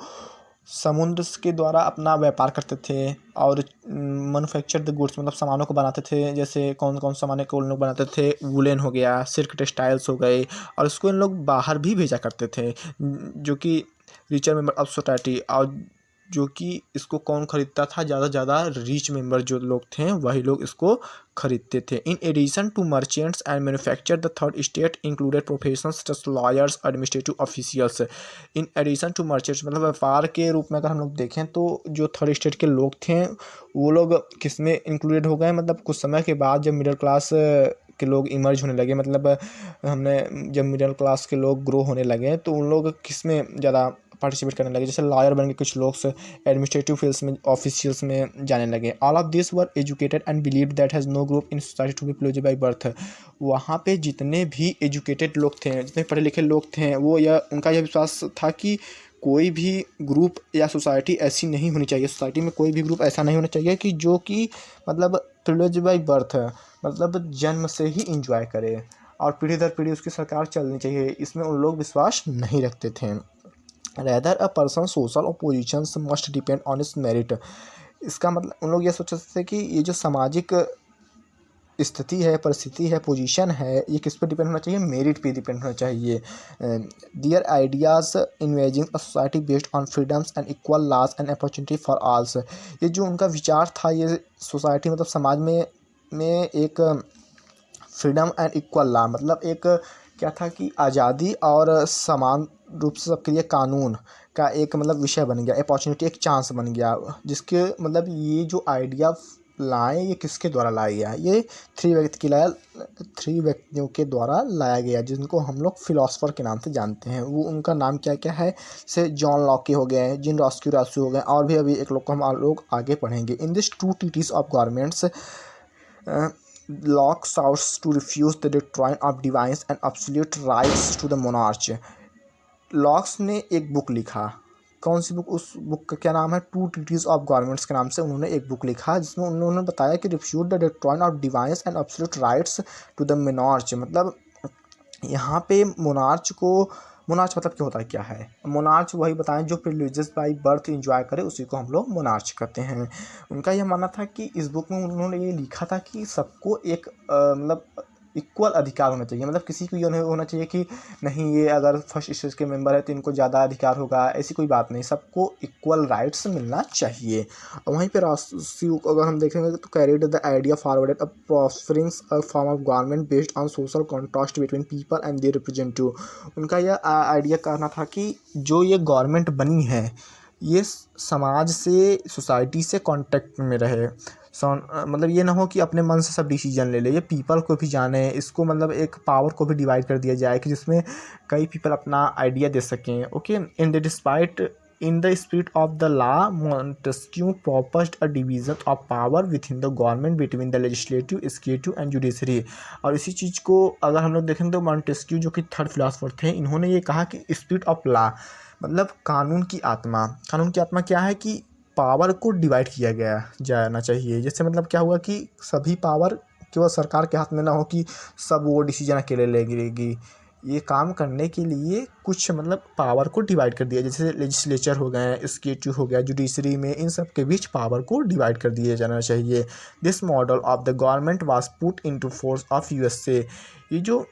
समुद्र के द्वारा अपना व्यापार करते थे और मैन्युफैक्चर द गुड्स, मतलब सामानों को बनाते थे। जैसे कौन कौन सामान को उन लोग बनाते थे? वुलन हो गया, सिल्क टेक्सटाइल्स हो गए, और इसको इन लोग बाहर भी भेजा करते थे, जो कि रिचर मेंबर ऑफ सोसाइटी। और जो कि इसको कौन खरीदता था? ज़्यादा रिच मेंबर जो लोग थे वही लोग इसको खरीदते थे। In addition to merchants and manufacture the third state included professionals such as lawyers, administrative officials. In addition to merchants मतलब व्यापार के रूप में अगर हम लोग देखें तो जो थर्ड स्टेट के लोग थे वो लोग किस में इंक्लूडेड हो गए? मतलब कुछ समय के बाद जब मिडिल क्लास के लोग इमर्ज होने लगे, मतलब जब मिडिल क्लास के लोग ग्रो होने लगे तो उन लोग किस में ज़्यादा पार्टिसिपेट करने लगे, जैसे लॉयर बन के कुछ लोग एडमिनिस्ट्रेटिव फील्ड्स में, ऑफिशियल्स में जाने लगे। All of this were educated and believed that has no group in society to be privileged by birth. वहाँ पे जितने भी एजुकेटेड लोग थे, जितने पढ़े लिखे लोग थे, वो उनका यह विश्वास था कि कोई भी ग्रुप या सोसाइटी ऐसी नहीं होनी चाहिए, सोसाइटी में कोई भी ग्रुप ऐसा नहीं होना चाहिए कि जो कि मतलब प्रिविलेज बाई बर्थ, मतलब जन्म से ही इंजॉय करे और पीढ़ी दर पीढ़ी उसकी सरकार चलनी चाहिए, इसमें उन लोग विश्वास नहीं रखते थे। रैदर अ पर्सन सोशल और positions must depend on it's merit. इसका मतलब उन लोग ये सोचते थे कि ये जो सामाजिक स्थिति है, परिस्थिति है, पोजीशन है, ये किस पर डिपेंड होना चाहिए, मेरिट पे डिपेंड होना चाहिए। Their ideas envisaging a society based on freedoms and equal laws and opportunity for alls. ये जो उनका विचार था, ये सोसाइटी मतलब समाज में एक फ्रीडम एंड इक्वल लॉ, मतलब एक क्या था कि आज़ादी और समान रूप से सबके लिए कानून का एक मतलब विषय बन गया, अपॉर्चुनिटी एक चांस बन गया, जिसके मतलब ये जो आइडिया लाए, ये किसके द्वारा लाया गया, ये थ्री व्यक्तियों के द्वारा लाया गया, जिनको हम लोग फिलोसफर के नाम से जानते हैं। वो उनका नाम क्या क्या है, जैसे जॉन लॉके हो गए, जीन रास्क्यू हो गए, और भी अभी एक लोग को हम लोग आगे पढ़ेंगे। In this two treaties of governments Locke sought to refuse the doctrine of divines and absolute rights to the monarch। Locks ने एक बुक लिखा, कौन सी बुक, उस बुक का क्या नाम है, टू ट्रीटीज ऑफ गवर्नमेंट्स के नाम से उन्होंने एक बुक लिखा, जिसमें उन्होंने बताया कि refuse the doctrine of divines and absolute rights to the monarch. मतलब यहाँ पे मोनार्च मतलब क्या होता है, क्या है मोनार्च, वही बताएं जो प्रिविलेजेस बाय बर्थ एंजॉय करे, उसी को हम लोग मोनार्च कहते हैं। उनका यह मानना था कि इस बुक में उन्होंने ये लिखा था कि सबको एक मतलब इक्वल अधिकार होना चाहिए, मतलब किसी को ये नहीं होना चाहिए कि नहीं ये अगर फर्स्ट स्टेज के मेंबर है तो इनको ज़्यादा अधिकार होगा, ऐसी कोई बात नहीं, सबको इक्वल राइट्स मिलना चाहिए। और वहीं पर राष्ट्रीय अगर हम देखेंगे तो carried the idea forwarded a prospering form of government based on social contrast between people and their representative. उनका यह आइडिया कहना था कि जो ये गवर्नमेंट बनी है, ये समाज से, सोसाइटी से कांटेक्ट में रहे, मतलब ये ना हो कि अपने मन से सब डिसीजन ले ले, ये पीपल को भी जाने, इसको मतलब एक पावर को भी डिवाइड कर दिया जाए कि जिसमें कई पीपल अपना आइडिया दे सकें। Okay, in the spirit of the law Montesquieu proposed a division of power within the government between the legislative, executive and judiciary। और इसी चीज़ को अगर हम लोग देखें तो मॉन्टेस्क्यू जो कि थर्ड फिलोसफर थे, इन्होंने ये कहा कि स्पिरिट ऑफ लॉ मतलब कानून की आत्मा क्या है कि पावर को डिवाइड किया गया जाना चाहिए। जैसे मतलब क्या हुआ कि सभी पावर केवल सरकार के हाथ में ना हो कि सब वो डिसीजन अकेले लेगी, ये काम करने के लिए कुछ मतलब पावर को डिवाइड कर दिया, जैसे लेजिस्लेचर हो गए, एग्जीक्यूटिव हो गया, जुडिशरी में, इन सब के बीच पावर को डिवाइड कर दिया जाना चाहिए। This model of the government was put into force of USA. ये जो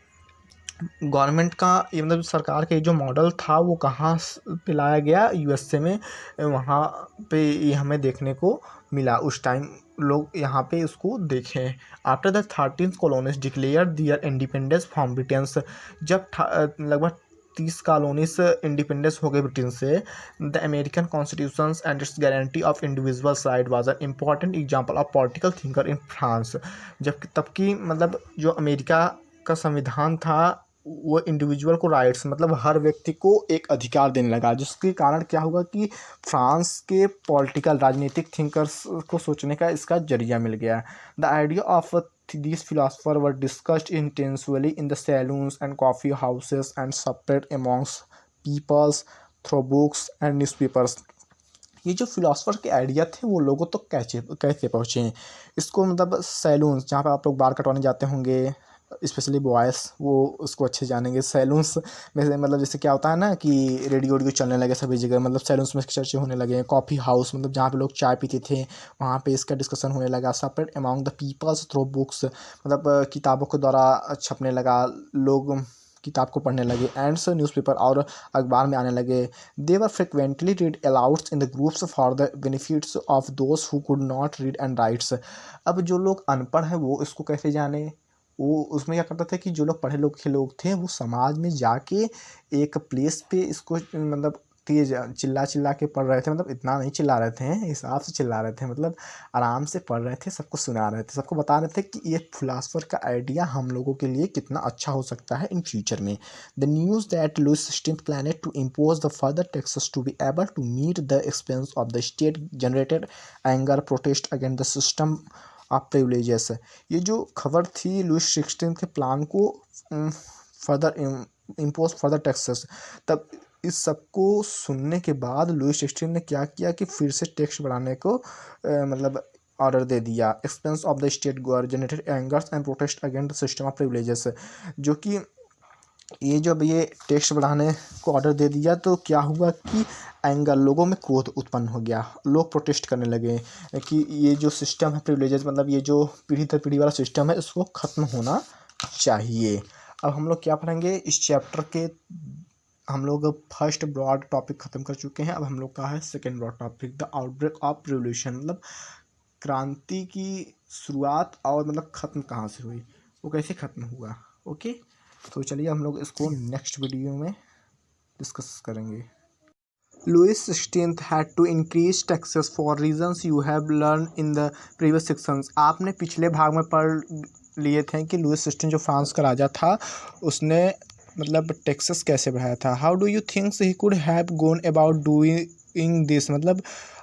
गवर्नमेंट का ये मतलब सरकार का जो मॉडल था वो कहाँ पे लाया गया, यूएसए में, वहाँ पे ये हमें देखने को मिला। उस टाइम लोग यहाँ पे इसको देखें। After the 13 colonies declare their independence from Britain, जब लगभग 30 कॉलोनीज इंडिपेंडेंस हो गए ब्रिटेन से, the American constitution and its guarantee of individual right was an important example of political thinker in France. जब तब की मतलब जो अमेरिका का संविधान था वो इंडिविजुअल को राइट्स मतलब हर व्यक्ति को एक अधिकार देने लगा, जिसके कारण क्या हुआ कि फ्रांस के पॉलिटिकल राजनीतिक थिंकर्स को सोचने का इसका जरिया मिल गया। The idea of this philosopher were discussed intensively in the salons and coffee houses and spread amongst peoples through books and newspapers. ये जो फिलोसफर के आइडिया थे वो लोगों तो कैसे पहुँचे, इसको मतलब सैलून्स, जहाँ पर आप लोग बाल कटवाने जाते होंगे, स्पेशली बॉयज़ वो उसको अच्छे जानेंगे। सैलून्स में से मतलब जैसे क्या होता है ना कि रेडियो चलने लगे सभी जगह, मतलब सैलून्स में चर्चे होने लगे। कॉफ़ी हाउस मतलब जहाँ पे लोग चाय पीते थे, वहाँ पे इसका डिस्कशन होने लगा। Separate among the peoples through books, मतलब किताबों के द्वारा छपने लगा, लोग किताब को पढ़ने लगे। एंड्स न्यूज़पेपर और अखबार में आने लगे। They were frequently read alouds in the groups for the benefits of those who could not read and writes. अब जो लोग अनपढ़ हैं वो इसको कैसे जाने, वो उसमें क्या करता था कि जो लोग पढ़े लिखे लोग थे वो समाज में जाके एक प्लेस पे इसको मतलब तेज चिल्ला चिल्ला के पढ़ रहे थे, मतलब इतना नहीं चिल्ला रहे थे, हिसाब से चिल्ला रहे थे, मतलब आराम से पढ़ रहे थे, सबको सुना रहे थे, सबको बता रहे थे कि ये फिलासफर का आइडिया हम लोगों के लिए कितना अच्छा हो सकता है इन फ्यूचर में। The news that Louis XVI planning to impose the further taxes to be able to meet the expense of the state generated anger protest against the system of privileges. ये जो खबर थी Louis XVI के plan को further impose further taxes, तब इस सबको सुनने के बाद लुईस XVI ने क्या किया कि फिर से टैक्स बढ़ाने को मतलब ऑर्डर दे दिया। Expense of the state generated angers and protest against the system of privileges, जो कि ये जब ये टैक्स बढ़ाने को ऑर्डर दे दिया तो क्या हुआ कि एंगर, लोगों में क्रोध उत्पन्न हो गया, लोग प्रोटेस्ट करने लगे कि ये जो सिस्टम है प्रिविलेजेस, मतलब ये जो पीढ़ी दर पीढ़ी वाला सिस्टम है, इसको ख़त्म होना चाहिए। अब हम लोग क्या पढ़ेंगे इस चैप्टर के, हम लोग फर्स्ट ब्रॉड टॉपिक ख़त्म कर चुके हैं। अब हम लोग का है second broad topic, the outbreak of revolution, मतलब क्रांति की शुरुआत और मतलब ख़त्म कहाँ से हुई, वो कैसे ख़त्म हुआ। ओके, तो चलिए हम लोग इसको नेक्स्ट वीडियो में डिस्कस करेंगे। Louis XVI had to increase taxes for reasons you have learned in the previous sections। आपने पिछले भाग में पढ़ लिए थे कि लुईस XVI जो फ्रांस का राजा था उसने मतलब टैक्सेस कैसे बढ़ाया था। How do you thinks he could have gone about doing this, मतलब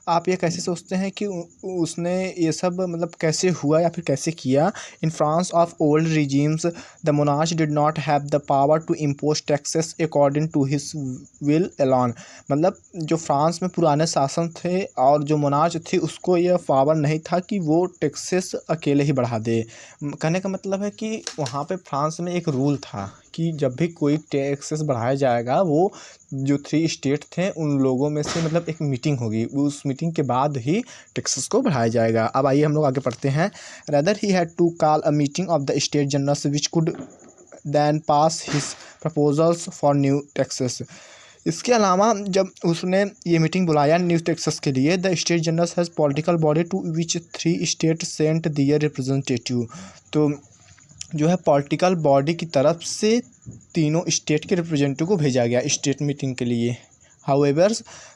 आप ये कैसे सोचते हैं कि उसने ये सब मतलब कैसे हुआ या फिर कैसे किया। In France of old regimes the monarch did not have the power to impose taxes according to his will alone, मतलब जो फ्रांस में पुराने शासन थे और जो मोनार्च थी उसको यह पावर नहीं था कि वो टैक्सेस अकेले ही बढ़ा दे। कहने का मतलब है कि वहाँ पे फ्रांस में एक रूल था कि जब भी कोई टैक्सेस बढ़ाया जाएगा, वो जो 3 स्टेट थे उन लोगों में से मतलब एक मीटिंग होगी, उस मीटिंग के बाद ही टैक्सेस को बढ़ाया जाएगा। अब आइए हम लोग आगे पढ़ते हैं। Rather he had to call a meeting of the state generals which could then pass his proposals for new taxes. इसके अलावा जब उसने ये मीटिंग बुलाया न्यू टैक्सेस के लिए, the state generals has political body to which 3 state sent their representative, तो जो है पॉलिटिकल बॉडी की तरफ से तीनों स्टेट के रिप्रेजेंटेटिव को भेजा गया स्टेट मीटिंग के लिए। However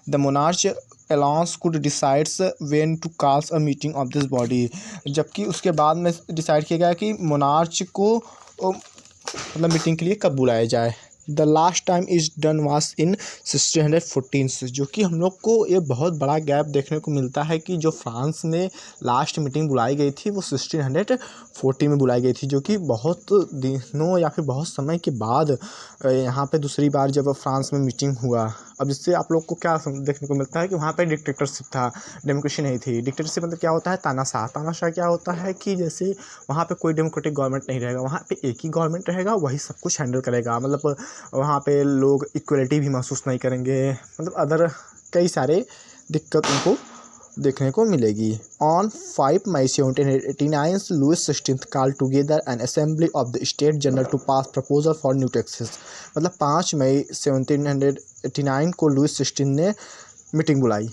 the monarch allowance could decides when to calls a meeting of this body, जबकि उसके बाद में डिसाइड किया गया कि मोनार्च को मतलब मीटिंग के लिए कब बुलाया जाए। The last time is done वास इन 1614, जो कि हम लोग को ये बहुत बड़ा गैप देखने को मिलता है कि जो फ्रांस में लास्ट मीटिंग बुलाई गई थी वो 1640 में बुलाई गई थी, जो कि बहुत दिनों या फिर बहुत समय के बाद यहाँ पे दूसरी बार जब फ्रांस में मीटिंग हुआ। अब इससे आप लोग को क्या देखने को मिलता है कि वहाँ पे डिक्टेटरशिप था, डेमोक्रेसी नहीं थी। डिक्टेटरशिप मतलब क्या होता है, तानाशाह। तानाशाह क्या होता है कि जैसे वहाँ पे कोई डेमोक्रेटिक गवर्नमेंट नहीं रहेगा, वहाँ पे एक ही गवर्नमेंट रहेगा, वही सब कुछ हैंडल करेगा, मतलब वहाँ पे लोग इक्वलिटी भी महसूस नहीं करेंगे, मतलब अदर कई सारे दिक्कत उनको देखने को मिलेगी। On 5 May 1789 Louis XVI call together an assembly of the state general to pass proposal for new taxes, मतलब 5 मई 1789 को लुईस XVI ने मीटिंग बुलाई।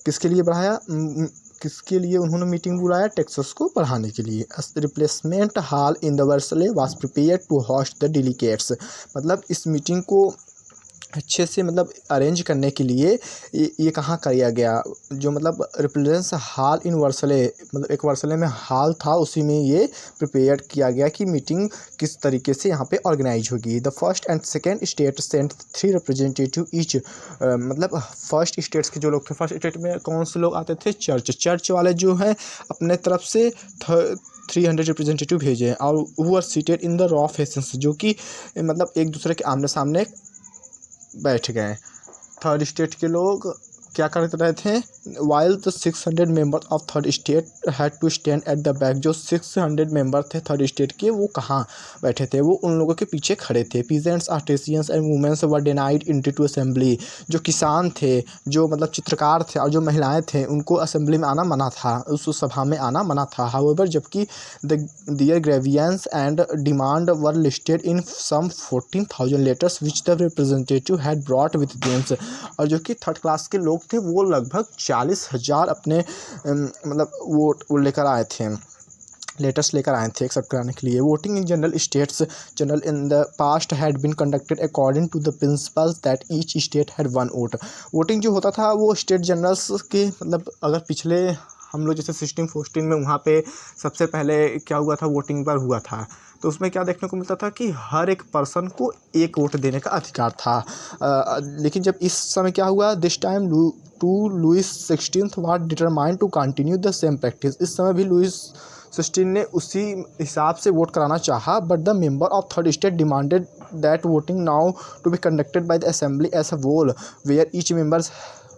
किसके लिए बढ़ाया, किसके लिए उन्होंने मीटिंग बुलाया, टैक्सेस को बढ़ाने के लिए। Replacement hall in the Versailles was prepared to host the delegates, मतलब इस मीटिंग को अच्छे से मतलब अरेंज करने के लिए ये कहाँ किया गया, जो मतलब रिप्रेजेंस हॉल इन वर्सले, मतलब एक वर्सले में हॉल था, उसी में ये प्रिपेयर किया गया कि मीटिंग किस तरीके से यहाँ पे ऑर्गेनाइज होगी। The first and second state sent 3 representative each, मतलब फर्स्ट स्टेट्स के जो लोग थे, फर्स्ट स्टेट में कौन से लोग आते थे, चर्च वाले जो हैं अपने तरफ से 300 रिप्रेजेंटेटिव भेजे और वो are seated in the row facing, जो कि मतलब एक दूसरे के आमने सामने बैठ गए। थर्ड स्टेट के लोग क्या करते रहे थे, while the 600 member of third state had to stand at the back, जो 600 मेंबर थे थर्ड स्टेट के वो कहाँ बैठे थे, वो उन लोगों के पीछे खड़े थे। Peasants, artisans and womens were denied entry to assembly, जो किसान थे, जो मतलब चित्रकार थे और जो महिलाएं थे उनको असेंबली में आना मना था, उस सभा में आना मना था। हाउएवर जबकि their grievances and demand were listed in some 14,000 letters which the representative had brought with thems, और जो कि थर्ड क्लास के लोग थे वो लगभग 40,000 अपने मतलब वो लेकर आए थे। लेटर्स लेकर आए थे एक्सेप्ट कराने के लिए। Voting in general states general in the past had been conducted according to the principles that each state had one vote. Voting जो होता था वो स्टेट जनरल्स के मतलब अगर पिछले हम लोग जैसे 1614 में वहाँ पे सबसे पहले क्या हुआ था, वोटिंग पर हुआ था, तो उसमें क्या देखने को मिलता था कि हर एक पर्सन को एक वोट देने का अधिकार था। लेकिन जब इस समय क्या हुआ, this time Louis 16 was determined to continue the same practice. इस समय भी लुइस 16 ने उसी हिसाब से वोट कराना चाहा, but the member of third state demanded that voting now to be conducted by the assembly as a whole where each members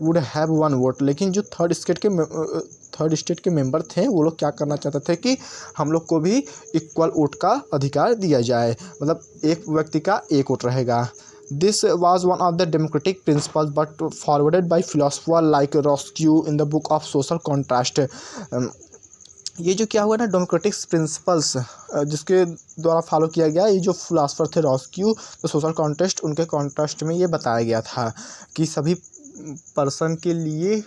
would have one vote. लेकिन जो थर्ड स्टेट के मेंबर थे वो लोग क्या करना चाहते थे कि हम लोग को भी इक्वल वोट का अधिकार दिया जाए, मतलब एक व्यक्ति का एक वोट रहेगा। This was one of the democratic principles but forwarded by philosopher like Rousseau in the book of social contrast। ये जो क्या हुआ ना डेमोक्रेटिक प्रिंसिपल्स जिसके द्वारा फॉलो किया गया, ये जो फिलासफर थे रॉस्क्यू, तो सोशल कॉन्टेस्ट, उनके कॉन्टेस्ट में ये बताया गया था कि सभी पर्सन के लिए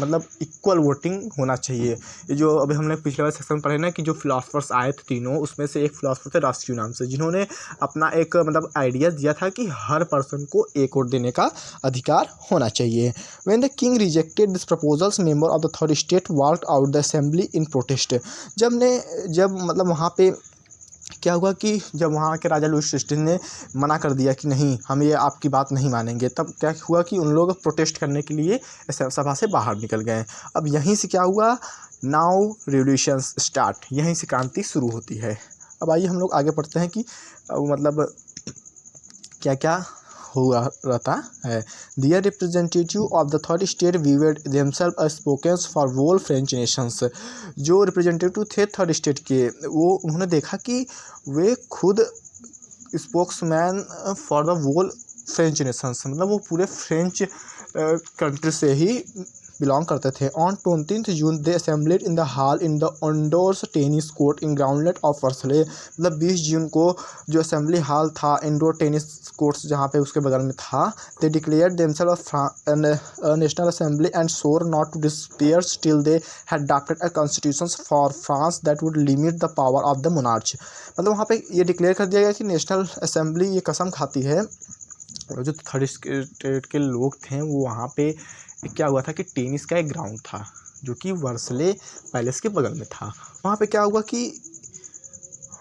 मतलब इक्वल वोटिंग होना चाहिए। ये जो अभी हमने पिछले वाले सेक्शन में पढ़े ना कि जो फिलासफर्स आए थे तीनों, उसमें से एक फिलासफर थे रॉस्क्यू नाम से, जिन्होंने अपना एक मतलब आइडिया दिया था कि हर पर्सन को एक वोट देने का अधिकार होना चाहिए। When the king rejected this proposals member of the third state walked out the assembly in protest. जब मतलब वहाँ पे क्या हुआ कि जब वहाँ के राजा लुइस 16 ने मना कर दिया कि नहीं, हम ये आपकी बात नहीं मानेंगे, तब क्या हुआ कि उन लोग प्रोटेस्ट करने के लिए सभा से बाहर निकल गए। अब यहीं से क्या हुआ, नाउ रिवॉल्यूशन स्टार्ट, यहीं से क्रांति शुरू होती है। अब आइए हम लोग आगे पढ़ते हैं कि मतलब क्या क्या हुआ रहता है। Their representative of the third state viewed themselves spokens for whole French nations. जो रिप्रेजेंटेटिव थे थर्ड स्टेट के, वो उन्होंने देखा कि वे खुद spokesman for the whole French nations, मतलब वो पूरे फ्रेंच कंट्री से ही बिलोंग करते थे। On 20 June they assembled in the hall in the indoors tennis court in grounds of Versailles. मतलब 20 जून को जो असेंबली हॉल था इंडोर टेनिस कोर्ट्स जहाँ पे उसके बगल में था, they declared themselves national assembly and swore not to disperse till they had adopted a constitution for France that would limit the power of the monarch. मतलब वहाँ पे ये डिक्लेयर कर दिया गया कि नेशनल असेंबली ये कसम खाती है, और जो थर्ड स्टेट के लोग थे वो वहाँ पे क्या हुआ था कि टेनिस का एक ग्राउंड था जो कि वर्सले पैलेस के बगल में था। वहाँ पे क्या हुआ कि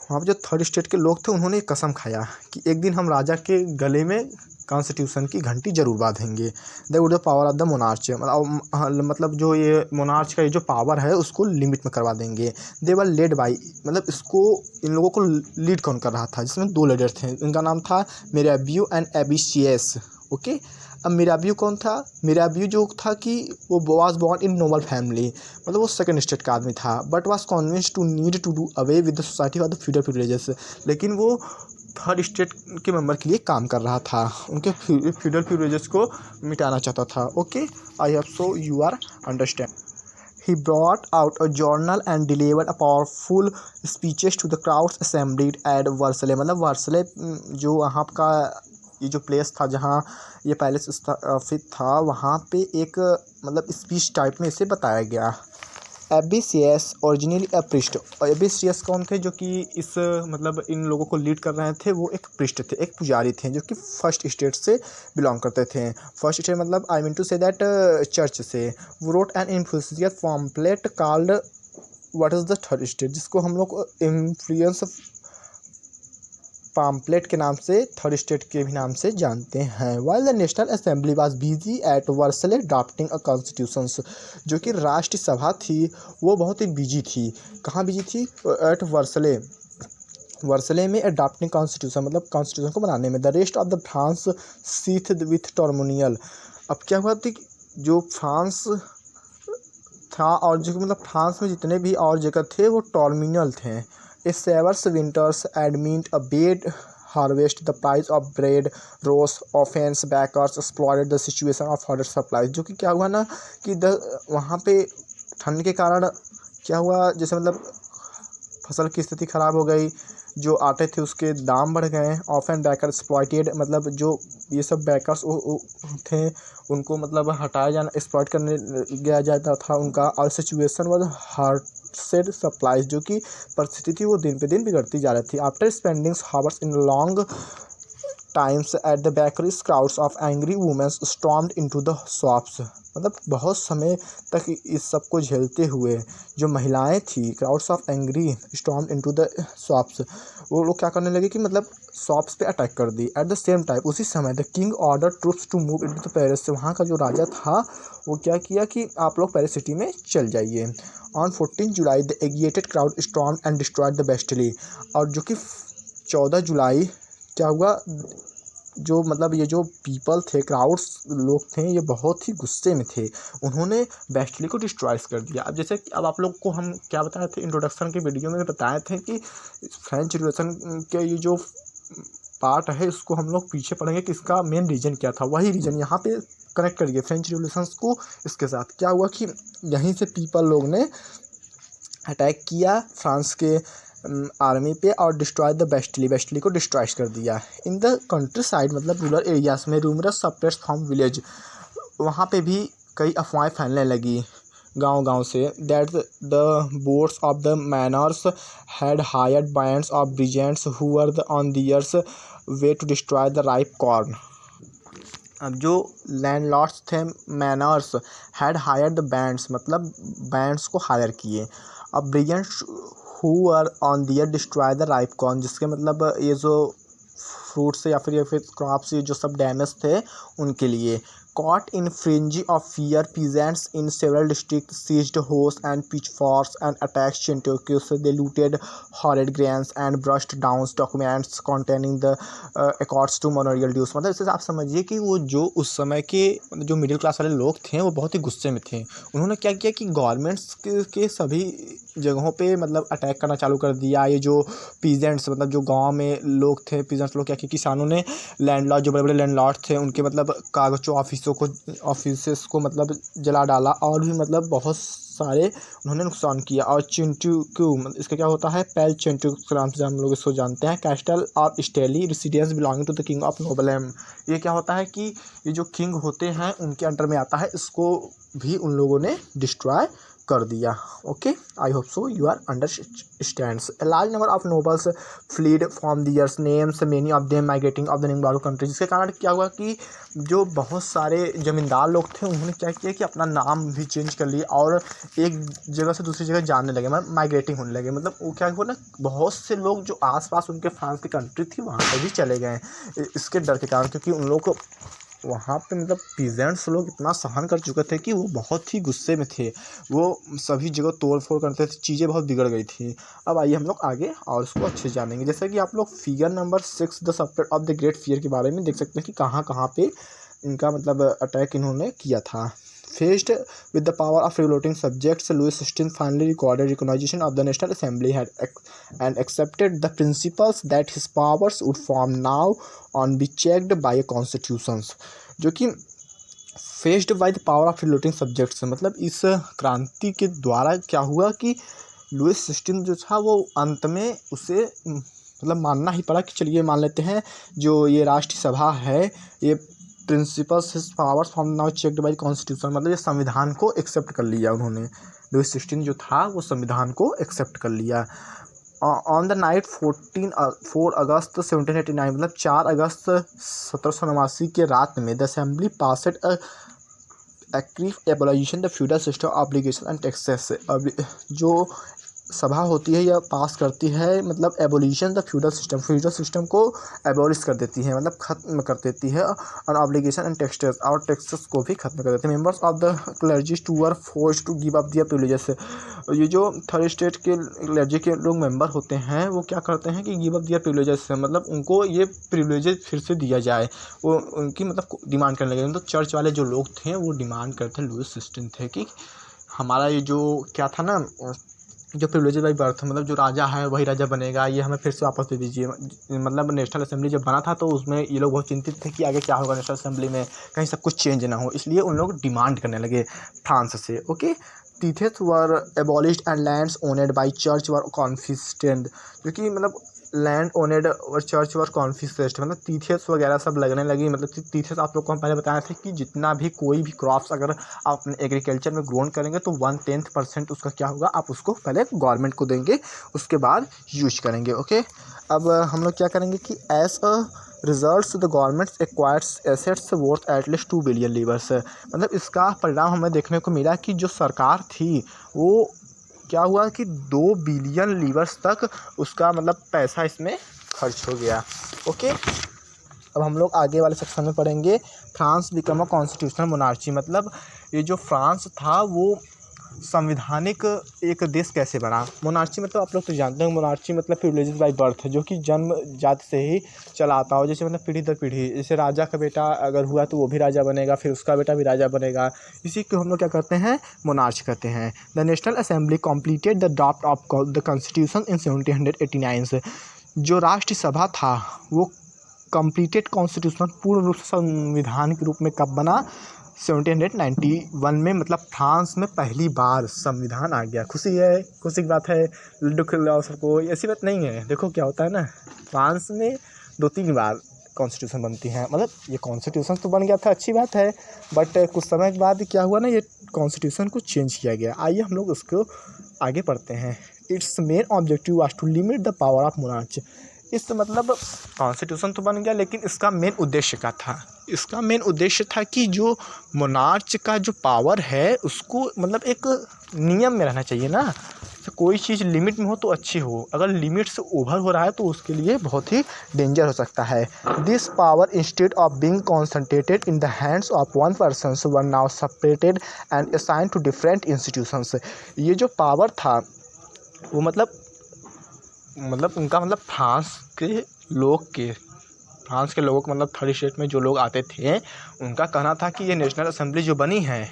वहाँ पे जो थर्ड स्टेट के लोग थे उन्होंने कसम खाया कि एक दिन हम राजा के गले में कॉन्स्टिट्यूशन की घंटी जरूर बांधेंगे। They would the power of the monarch, मतलब जो ये मोनार्च का ये जो पावर है उसको लिमिट में करवा देंगे। दे वर लेड बाई, मतलब इसको इन लोगों को लीड कौन कर रहा था, जिसमें दो लीडर थे, इनका नाम था मिराबियो एंड एबिशियस। ओके, अब मिराबियो कौन था, मिराबियो जो था कि वो was born in noble family, मतलब वो सेकंड स्टेट का आदमी था, but was convinced to need to do away with the society of the feudal privileges. लेकिन वो थर्ड स्टेट के मेंबर के लिए काम कर रहा था, उनके फ्यूडल प्रिविलेजेस को मिटाना चाहता था। Okay, I hope so you are understand. He brought out a journal and delivered a powerful speeches to the crowds assembled at Versailles। मतलब वर्सले जो वहाँ का ये जो प्लेस था जहाँ ये पैलेस स्थापित था, वहाँ पे एक मतलब स्पीच टाइप में इसे बताया गया। एबिसियस ओरिजिनली अ प्रिस्ट, और एबिसियस कौन थे जो कि इस मतलब इन लोगों को लीड कर रहे थे, वो एक प्रिस्ट थे, एक पुजारी थे जो कि फर्स्ट स्टेट से बिलोंग करते थे। फर्स्ट स्टेट मतलब I mean to say that church से। वो wrote an influential pamphlet called what is the third state, जिसको हम लोग इन्फ्लुएंस पम्पलेट के नाम से थर्ड स्टेट के भी नाम से जानते हैं। While the national assembly was busy at Versailles drafting a constitutions, जो कि राष्ट्रीय सभा थी वो बहुत ही बिजी थी। कहाँ बिजी थी, एट वर्सले में अडॉप्टिंग कॉन्स्टिट्यूशन, मतलब कॉन्स्टिट्यूशन को बनाने में। The rest of the France seethed with turmoil. अब क्या हुआ थी, जो फ्रांस था और जो मतलब फ्रांस में जितने भी और जगह थे वो टर्मिनल थे। A severe winters admit a bad harvest, the price of bread rose, offense backers exploited the situation of further supplies। जो कि क्या हुआ ना कि वहाँ पे ठंड के कारण क्या हुआ, जैसे मतलब फसल की स्थिति ख़राब हो गई, जो आटे थे उसके दाम बढ़ गए। ऑफेन बैकर एक्सप्लॉइटेड, मतलब जो ये सब बैकर्स थे उनको मतलब हटाया जाना, एक्सप्लॉइट करने गया जाता था उनका। और सिचुएशन वाज सेड सप्लाईज, जो कि परिस्थिति थी वो दिन पे दिन बिगड़ती जा रही थी। After spending hours in long times at the bakeries, crowds of angry womens stormed into the shops. मतलब बहुत समय तक इस सब को झेलते हुए जो महिलाएं थी, crowds of angry stormed into the shops, वो लोग क्या करने लगे कि मतलब शॉप्स पे अटैक कर दी। एट द सेम टाइम, उसी समय the king order troops to move into the Paris. से वहाँ का जो राजा था वो क्या किया कि आप लोग पेरिस सिटी में चल जाइए। On 14 July the agitated crowd stormed and destroyed the Bastille. और जो कि 14 जुलाई क्या हुआ, जो मतलब ये जो पीपल थे, क्राउड्स लोग थे, ये बहुत ही गुस्से में थे। उन्होंने बेस्टिली को डिस्ट्रॉय कर दिया। अब जैसे कि अब आप लोग को हम क्या बताए थे इंट्रोडक्शन के वीडियो में बताए थे कि फ्रेंच रिवॉल्यूशन के ये जो पार्ट है इसको हम लोग पीछे पढ़ेंगे कि इसका मेन रीजन क्या था। वही रीजन यहाँ पे कनेक्ट करिए फ्रेंच रिवॉल्यूशन को इसके साथ। क्या हुआ कि यहीं से पीपल लोग ने अटैक किया फ्रांस के आर्मी पे और डिस्ट्रॉय द बेस्टिली को डिस्ट्रॉय कर दिया। इन द कंट्री साइड, मतलब रूरल एरियाज में, रूमरस सप्रेस फ्रॉम विलेज, वहाँ पे भी कई अफवाहें फैलने लगी गांव से, that the lords of the manors had hired bands of brigands who were on theirs way to destroy the ripe corn. अब जो लैंडलॉर्ड्स थे manors had hire the bands, मतलब बैंड्स को हायर किए। अब brigands who are on their destroy the ripe corn, जिसके मतलब ये जो फ्रूट्स या फिर क्रॉप्स जो सब डैमेज थे उनके लिए। Caught in frenzy of fear, peasants in several districts seized hoes and pitchforks and attacked Chintokus. They looted horrid grains and brushed down documents containing the accords to manorial dues। मतलब इससे आप समझिए कि वो जो उस समय के जो मिडिल क्लास वाले लोग थे वो बहुत ही गुस्से में थे। उन्होंने क्या किया कि गवर्नमेंट्स के सभी जगहों पे मतलब अटैक करना चालू कर दिया। ये जो पीजेंट्स, मतलब जो गांव में लोग थे, पीजेंट्स लोग क्या किया, किसानों ने लैंडलॉर्ड, जो बड़े बड़े लैंडलॉर्ड थे, उनके मतलब कागज़ों ऑफिसेस को मतलब जला डाला और भी मतलब बहुत सारे उन्होंने नुकसान किया। और चिंटू, इसका क्या होता है, पैल चिंटू के नाम से हम लोग इसको जानते हैं। कैस्टल और stately residence belonging to the king of noblemen. ये क्या होता है कि ये जो किंग होते हैं उनके अंडर में आता है, इसको भी उन लोगों ने डिस्ट्रॉय कर दिया। Okay, I hope so you are understands. A large number of nobles fled from their names, many of them migrating of the neighboring countries। जिसके कारण क्या हुआ कि जो बहुत सारे जमींदार लोग थे उन्होंने क्या किया कि अपना नाम भी चेंज कर लिया और एक जगह से दूसरी जगह जाने लगे, मतलब माइग्रेटिंग होने लगे। मतलब वो क्या हुआ ना, बहुत से लोग जो आसपास उनके फ्रांस की कंट्री थी वहाँ पर भी चले गए इसके डर के कारण, क्योंकि उन लोग को वहाँ पे मतलब पीजेंट्स लोग इतना सहन कर चुके थे कि वो बहुत ही गुस्से में थे। वो सभी जगह तोड़ फोड़ करते थे, चीज़ें बहुत बिगड़ गई थी। अब आइए हम लोग आगे और उसको अच्छे से जानेंगे। जैसे कि आप लोग figure number 6 the subject of the great fear के बारे में देख सकते हैं कि कहाँ कहाँ पे इनका मतलब अटैक इन्होंने किया था। Faced with the power of revolting subjects, Louis XVI finally recorded recognition of the National Assembly and accepted the principles that his powers would from now on be checked by a constitution। जो कि faced by the power of revolting subjects, मतलब इस क्रांति के द्वारा क्या हुआ कि लुइस 16 जो था वो अंत में उसे मतलब मानना ही पड़ा कि चलिए मान लेते हैं जो ये राष्ट्रीय सभा है, ये principles his powers from now checked by constitution, मतलब ये संविधान को एक्सेप्ट कर लिया उन्होंने। लुइस 16 जो था वो संविधान को एक्सेप्ट कर लिया। ऑन द नाइट 4 अगस्त 1789, मतलब 4 अगस्त 1789 के रात में the assembly passed abolition the feudal system obligation and taxes. अब जो सभा होती है यह पास करती है मतलब एबोलिशन द फ्यूडल सिस्टम को एबोलिश कर देती है, मतलब ख़त्म कर देती है, और ऑब्लिगेशन एंड टैक्सेस, और टैक्सेस को भी खत्म कर देते हैं। Members of the clergy too were forced to give up their privileges. ये जो थर्ड स्टेट के क्लर्जी के लोग मेंबर होते हैं वो क्या करते हैं कि गिव अप दियर प्रिविलेजेस, मतलब उनको ये प्रिविलेजेस फिर से दिया जाए, वो उनकी मतलब डिमांड करने लगे। तो चर्च वाले जो लोग थे वो डिमांड करते लुइस 16 थे कि हमारा ये जो क्या था ना, जो प्रिविलेजेस बाई बर्थ, मतलब जो राजा है वही राजा बनेगा, ये हमें फिर से वापस दे दीजिए। मतलब नेशनल असेंबली जब बना था तो उसमें ये लोग बहुत चिंतित थे कि आगे क्या होगा नेशनल असेंबली में, कहीं सब कुछ चेंज ना हो, इसलिए उन लोग डिमांड करने लगे फ्रांस से। Okay, tithes were abolished and lands owned by church were confiscated, क्योंकि मतलब लैंड ओनेड और चर्च वर कॉन्फिस्केटेड, मतलब तीर्थस वगैरह सब लगने लगी। मतलब तीर्थस आप लोग को हम पहले बताए थे कि जितना भी कोई भी क्रॉप्स अगर आप अपने एग्रीकल्चर में ग्रोन करेंगे तो 1/10% उसका क्या होगा, आप उसको पहले गवर्नमेंट को देंगे, उसके बाद यूज करेंगे। ओके, अब हम लोग क्या करेंगे कि as a results the government acquires assets worth at least 2 billion livres, मतलब इसका परिणाम हमें देखने को मिला कि जो सरकार थी वो क्या हुआ कि 2 बिलियन लीवर्स तक उसका मतलब पैसा इसमें खर्च हो गया। ओके, अब हम लोग आगे वाले सेक्शन में पढ़ेंगे France become a constitutional monarchy, मतलब ये जो फ्रांस था वो संविधानिक एक देश कैसे बना। मोनार्ची मतलब आप लोग तो जानते हैं, मोनार्ची मतलब प्रिविलेजेस बाय बर्थ, जो कि जन्म जात से ही चला आता हो, जैसे मतलब पीढ़ी दर पीढ़ी, जैसे राजा का बेटा अगर हुआ तो वो भी राजा बनेगा, फिर उसका बेटा भी राजा बनेगा, इसी को हम लोग क्या करते हैं, मोनार्च कहते हैं। The national assembly completed the draft of the constitution in 1789, जो राष्ट्रसभा था वो कम्प्लीटेड कॉन्स्टिट्यूशन पूर्ण रूप से संविधान के रूप में कब बना, 1791 में, मतलब फ्रांस में पहली बार संविधान आ गया। खुशी है, खुशी की बात है, लड्डू खिलाओ सबको, ऐसी बात नहीं है। देखो क्या होता है ना, फ्रांस में 2-3 बार कॉन्स्टिट्यूशन बनती हैं, मतलब ये कॉन्स्टिट्यूशन तो बन गया था, अच्छी बात है, बट कुछ समय के बाद क्या हुआ ना, ये कॉन्स्टिट्यूशन को चेंज किया गया। आइए हम लोग उसको आगे पढ़ते हैं। Its main objective was to limit the power of monarch, इस मतलब कॉन्स्टिट्यूशन तो बन गया लेकिन इसका मेन उद्देश्य क्या था, इसका मेन उद्देश्य था कि जो मोनार्च का जो पावर है उसको मतलब एक नियम में रहना चाहिए ना, तो कोई चीज़ लिमिट में हो तो अच्छी हो, अगर लिमिट से ओवर हो रहा है तो उसके लिए बहुत ही डेंजर हो सकता है। This power instead of being concentrated in the hands of one person were now separated and assign to different institutions, ये जो पावर था वो मतलब उनका मतलब फ्रांस के लोगों को मतलब थर्ड स्टेट में जो लोग आते थे उनका कहना था कि ये नेशनल असेंबली जो बनी है,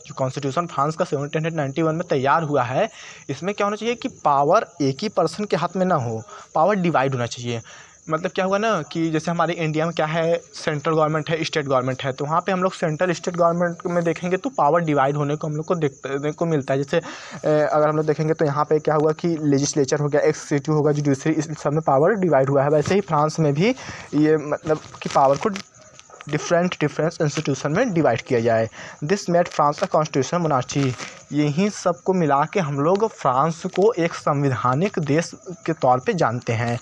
जो कॉन्स्टिट्यूशन फ्रांस का 1791 में तैयार हुआ है, इसमें क्या होना चाहिए कि पावर एक ही पर्सन के हाथ में ना हो, पावर डिवाइड होना चाहिए। मतलब क्या हुआ ना कि जैसे हमारे इंडिया में क्या है, सेंट्रल गवर्नमेंट है, स्टेट गवर्नमेंट है, तो वहाँ पे हम लोग सेंट्रल स्टेट गवर्नमेंट में देखेंगे तो पावर डिवाइड होने को हम लोग को देखने को मिलता है। जैसे अगर हम लोग देखेंगे तो यहाँ पे क्या हुआ कि लेजिस्लेचर हो गया, एक्सिक्यूटिव होगा, जुडिशरी, इस सब में पावर डिवाइड हुआ है। वैसे ही फ्रांस में भी ये मतलब कि पावर को डिफरेंट इंस्टीट्यूशन में डिवाइड किया जाए। दिस मेड फ्रांस का कॉन्स्टिट्यूशन मोनार्ची, यही सब को मिला के हम लोग फ्रांस को एक संविधानिक देश के तौर पे जानते हैं।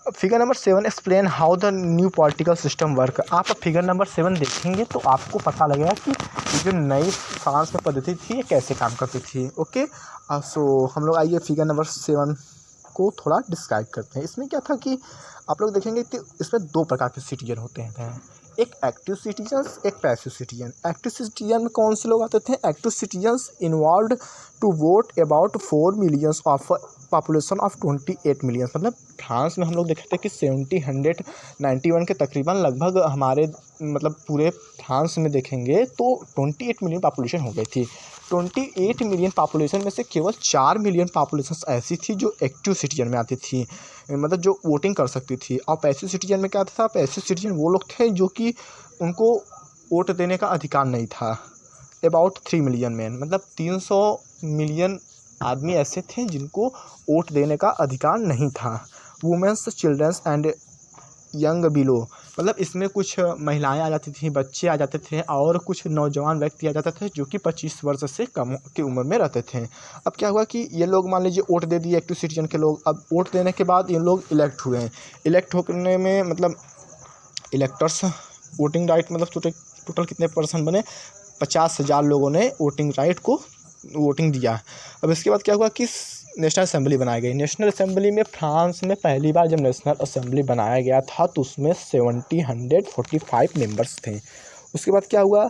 Figure number 7 explain how the new political system work, आप फिगर नंबर 7 देखेंगे तो आपको पता लगेगा कि जो नई फ्रांस में पद्धति थी ये कैसे काम करती थी। ओके, सो हम लोग आइए फिगर नंबर 7 को थोड़ा डिस्क्राइब करते हैं। इसमें क्या था कि आप लोग देखेंगे कि इसमें 2 प्रकार के सिटीजन होते हैं, एक एक्टिव सिटीजन्स, एक पैसिव सिटीजन। एक्टिव सिटीजन में कौन से लोग आते थे, active citizens involve to vote about 4 millions of population of 28 million, मतलब फ्रांस में हम लोग देखते हैं कि 1791 के तकरीबन लगभग हमारे मतलब पूरे फ्रांस में देखेंगे तो 28 मिलियन पॉपुलेशन हो गई थी। 28 मिलियन पॉपुलेशन में से केवल 4 मिलियन पॉपुलेशन ऐसी थी जो एक्टिव सिटीजन में आती थी, मतलब जो वोटिंग कर सकती थी। और पैसिव सिटीजन में क्या था, पैसिव सिटीजन वो लोग थे जो कि उनको वोट देने का अधिकार नहीं था। अबाउट 3 मिलियन मैन, मतलब 300 मिलियन आदमी ऐसे थे जिनको वोट देने का अधिकार नहीं था। Women's, children's and young below, मतलब इसमें कुछ महिलाएं आ जाती थी, बच्चे आ जाते थे और कुछ नौजवान व्यक्ति आ जाते थे जो कि 25 वर्ष से कम की उम्र में रहते थे। अब क्या हुआ कि ये लोग मान लीजिए वोट दे दिए एक्टिव सिटीजन के लोग, अब वोट देने के बाद ये लोग इलेक्ट हुए हैं। इलेक्ट होने में मतलब इलेक्टर्स वोटिंग राइट मतलब टोटल कितने पर्सन बने, 50,000 लोगों ने वोटिंग राइट को वोटिंग दिया। अब इसके बाद क्या हुआ कि नेशनल असेंबली बनाई गई। नेशनल असेंबली में फ्रांस में पहली बार जब नेशनल असेंबली बनाया गया था तो उसमें 145 मेंबर्स थे। उसके बाद क्या हुआ,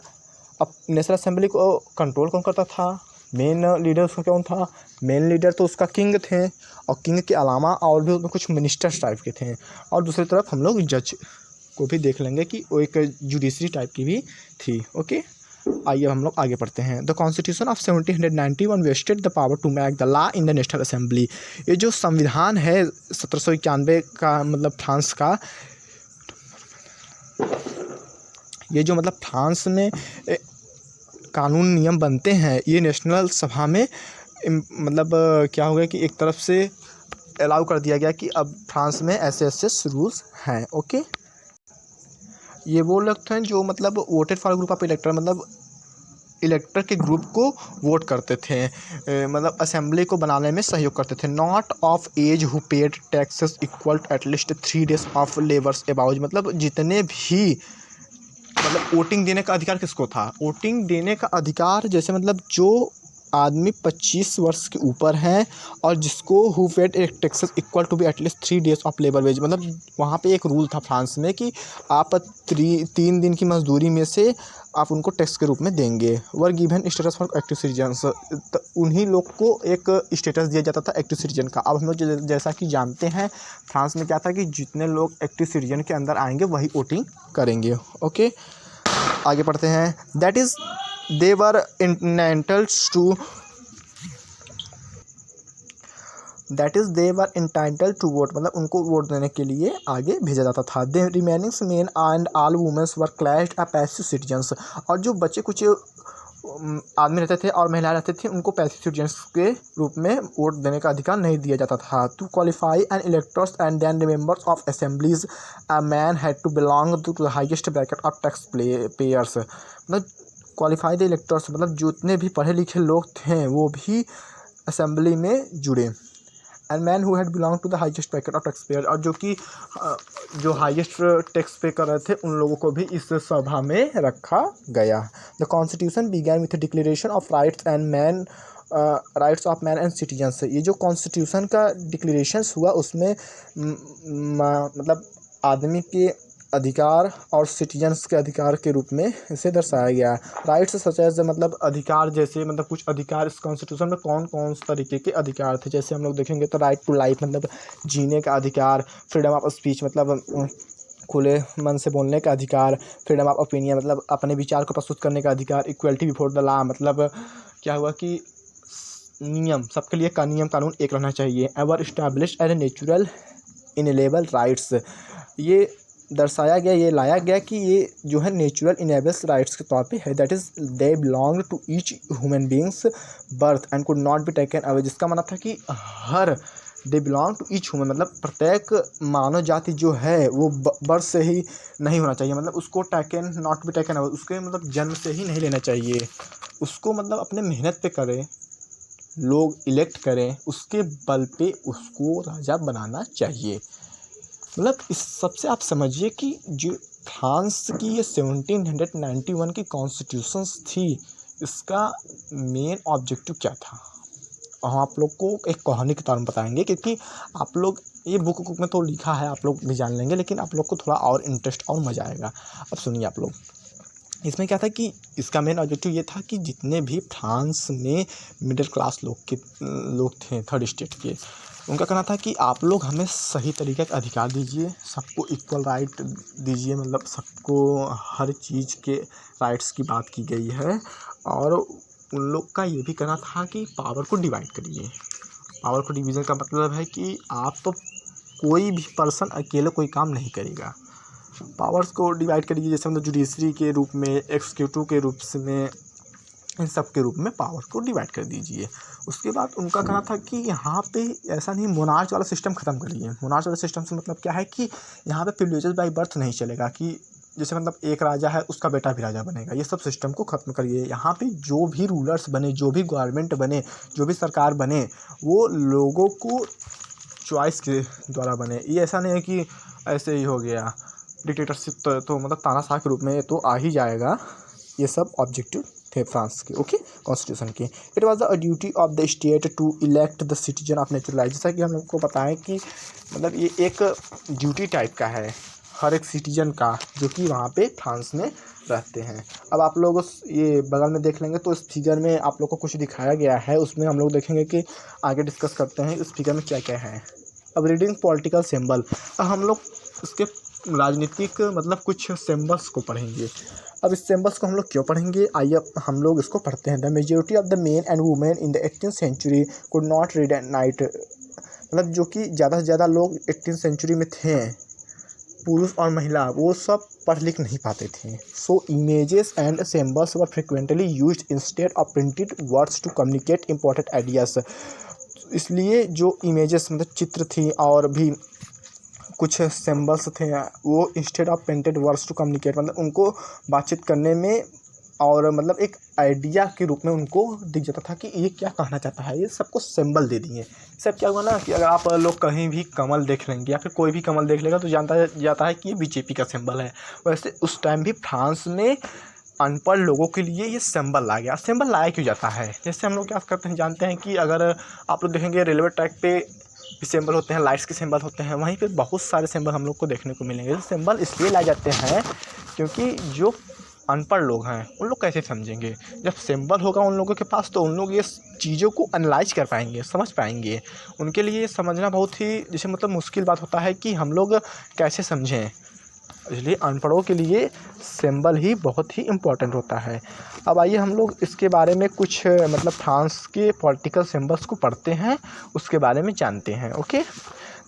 अब नेशनल असेंबली को कंट्रोल कौन करता था, मेन लीडर उसका कौन था, मेन लीडर तो उसका किंग थे, और किंग के अलावा और भी उसमें कुछ मिनिस्टर्स टाइप के थे, और दूसरी तरफ हम लोग जज को भी देख लेंगे कि वो एक जुडिशरी टाइप की भी थी। ओके, आइए हम लोग आगे पढ़ते हैं। The constitution of 1791 vested the power to make the law in the national assembly, ये जो संविधान है 1791 का मतलब फ्रांस का, ये जो मतलब फ्रांस में कानून नियम बनते हैं ये नेशनल सभा में मतलब क्या हो गया कि एक तरफ से अलाउ कर दिया गया कि अब फ्रांस में ऐसे ऐसे रूल्स हैं। ओके, ये वो लोग थे जो मतलब वोटेड फॉर ग्रुप ऑफ इलेक्टर, मतलब इलेक्टर के ग्रुप को वोट करते थे, मतलब असेंबली को बनाने में सहयोग करते थे। Not of age who paid taxes equal at least 3 days of labours abuse, मतलब जितने भी मतलब वोटिंग देने का अधिकार किसको था? वोटिंग देने का अधिकार जैसे मतलब जो आदमी 25 वर्ष के ऊपर हैं और जिसको who paid taxes equal to be at least 3 days of labour wage, मतलब वहाँ पे एक रूल था फ्रांस में कि आप 3 दिन की मजदूरी में से आप उनको टैक्स के रूप में देंगे। Were given status for active citizens, उन्हीं लोग को एक स्टेटस दिया जाता था एक्टिव सिटीजन का। अब हम लोग जैसा कि जानते हैं फ्रांस में क्या था कि जितने लोग एक्टिव सिटीजन के अंदर आएंगे वही वोटिंग करेंगे। ओके, आगे पढ़ते हैं। That is they were entitled to vote, मतलब उनको वोट देने के लिए आगे भेजा जाता था। The remaining men and all womens were classed a passive citizens, और जो बच्चे कुछ आदमी रहते थे और महिलाएं रहते थे उनको पैसिव सिटीजन्स के रूप में वोट देने का अधिकार नहीं दिया जाता था। To qualify an electors and then members of assemblies a man had to belong to the highest bracket of tax payers, मतलब क्वालिफाई द इलेक्टर्स मतलब जितने भी पढ़े लिखे लोग थे वो भी असेंबली में जुड़े। And man who had belong to the highest bracket of tax payer, और जो कि जो हाईएस्ट टैक्स पे कर रहे थे उन लोगों को भी इस सभा में रखा गया। The constitution began with declaration of rights and man rights of man and citizens. ये जो कॉन्स्टिट्यूशन का डिक्लेरेशन हुआ उसमें मतलब आदमी के अधिकार और सिटीजन्स के अधिकार के रूप में इसे दर्शाया गया। राइट्स सच एज मतलब अधिकार, जैसे मतलब कुछ अधिकार इस कॉन्स्टिट्यूशन में कौन कौन से तरीके के अधिकार थे, जैसे हम लोग देखेंगे तो राइट टू लाइफ मतलब जीने का अधिकार, फ्रीडम ऑफ स्पीच मतलब खुले मन से बोलने का अधिकार, फ्रीडम ऑफ ओपिनियन मतलब अपने विचार को प्रस्तुत करने का अधिकार, इक्वलिटी बिफोर द लॉ मतलब क्या हुआ कि नियम सबके लिए का नियम कानून एक रहना चाहिए। Ever established as a natural inalienable rights, ये दर्शाया गया, ये लाया गया कि ये जो है नेचुरल इनेबल्स राइट्स के तौर पे है। That is they belong to each human beings birth and could not be taken away, जिसका मतलब था कि हर they belong to each human मतलब प्रत्येक मानव जाति जो है वो बर्थ से ही नहीं होना चाहिए, मतलब उसको taken not be taken away, उसके मतलब जन्म से ही नहीं लेना चाहिए, उसको मतलब अपने मेहनत पे करें, लोग इलेक्ट करें, उसके बल पे उसको राजा बनाना चाहिए। मतलब इस सबसे आप समझिए कि जो फ्रांस की ये 1791 की कॉन्स्टिट्यूशंस थी इसका मेन ऑब्जेक्टिव क्या था, और हम आप लोग को एक कहानी के तौर में बताएंगे, क्योंकि आप लोग ये बुक में तो लिखा है आप लोग भी जान लेंगे, लेकिन आप लोग को थोड़ा और इंटरेस्ट और मज़ा आएगा। अब सुनिए आप लोग, इसमें क्या था कि इसका मेन ऑब्जेक्टिव ये था कि जितने भी फ्रांस में मिडिल क्लास लोग थे थर्ड स्टेट के, उनका कहना था कि आप लोग हमें सही तरीके का अधिकार दीजिए, सबको इक्वल राइट दीजिए, मतलब सबको हर चीज़ के राइट्स की बात की गई है। और उन लोग का ये भी कहना था कि पावर को डिवाइड करिए। पावर को डिवीज़न का मतलब है कि आप तो कोई भी पर्सन अकेले कोई काम नहीं करेगा, पावर्स को डिवाइड करिए, जैसे मतलब जुडिशरी के रूप में, एक्सिक्यूटिव के रूप में, इन सब के रूप में पावर को डिवाइड कर दीजिए। उसके बाद उनका कहना था कि यहाँ पे ऐसा नहीं, मोनार्च वाला सिस्टम ख़त्म करिए। मोनार्च वाला सिस्टम से मतलब क्या है कि यहाँ पे प्रिविलेजेस बाय बर्थ नहीं चलेगा, कि जैसे मतलब एक राजा है उसका बेटा भी राजा बनेगा, ये सब सिस्टम को ख़त्म करिए। यहाँ पे जो भी रूलर्स बने, जो भी गवर्नमेंट बने, जो भी सरकार बने, वो लोगों को चॉइस के द्वारा बने। ये ऐसा नहीं है कि ऐसे ही हो गया डिक्टेटरशिप, तो मतलब तानाशाह के रूप में तो आ ही जाएगा। ये सब ऑब्जेक्टिव थे फ्रांस के, ओके, कॉन्स्टिट्यूशन के। It was the duty of the state to elect the citizen of naturalize, जैसा कि हम लोग को बताएं कि मतलब ये एक ड्यूटी टाइप का है हर एक सिटीजन का, जो कि वहाँ पे फ्रांस में रहते हैं। अब आप लोग ये बगल में देख लेंगे तो इस फिगर में आप लोग को कुछ दिखाया गया है, उसमें हम लोग देखेंगे कि आगे डिस्कस करते हैं इस फिगर में क्या क्या है। अब रीडिंग पॉलिटिकल सिंबल, हम लोग इसके राजनीतिक मतलब कुछ सिंबल्स को पढ़ेंगे। अब इस सिंबल्स को हम लोग क्यों पढ़ेंगे, आइए हम लोग इसको पढ़ते हैं। The majority of the men and women in the 18th century could not read at night, मतलब जो कि ज़्यादा से ज़्यादा लोग 18th सेंचुरी में थे, पुरुष और महिला, वो सब पढ़ लिख नहीं पाते थे। So images and symbols were frequently used instead of printed words to communicate important ideas. इसलिए जो इमेजेस मतलब चित्र थी और भी कुछ सिंबल्स थे वो instead of painted words to communicate, मतलब उनको बातचीत करने में और मतलब एक आइडिया के रूप में उनको दिख जाता था कि ये क्या कहना चाहता है। ये सबको सिंबल दे दिए। सब क्या हुआ ना कि अगर आप लोग कहीं भी कमल देख लेंगे या फिर कोई भी कमल देख लेगा तो जानता जाता है कि ये बीजेपी का सिंबल है। वैसे उस टाइम भी फ्रांस में अनपढ़ लोगों के लिए ये सिंबल ला गया। सिंबल लाया क्यों जाता है? जैसे हम लोग क्या करते हैं जानते हैं कि अगर आप लोग देखेंगे रेलवे ट्रैक पे भी सिंबल होते हैं, लाइट्स के सिंबल होते हैं, वहीं पे बहुत सारे सिंबल हम लोग को देखने को मिलेंगे। तो सिंबल इसलिए लाए जाते हैं क्योंकि जो अनपढ़ लोग हैं उन लोग कैसे समझेंगे। जब सिंबल होगा उन लोगों के पास तो उन लोग ये चीज़ों को एनालाइज कर पाएंगे, समझ पाएंगे। उनके लिए समझना बहुत ही जैसे मतलब मुश्किल बात होता है कि हम लोग कैसे समझें, इसलिए अनपढ़ों के लिए सिंबल ही बहुत ही इम्पोर्टेंट होता है। अब आइए हम लोग इसके बारे में कुछ मतलब फ्रांस के पॉलिटिकल सिंबल्स को पढ़ते हैं, उसके बारे में जानते हैं। Okay,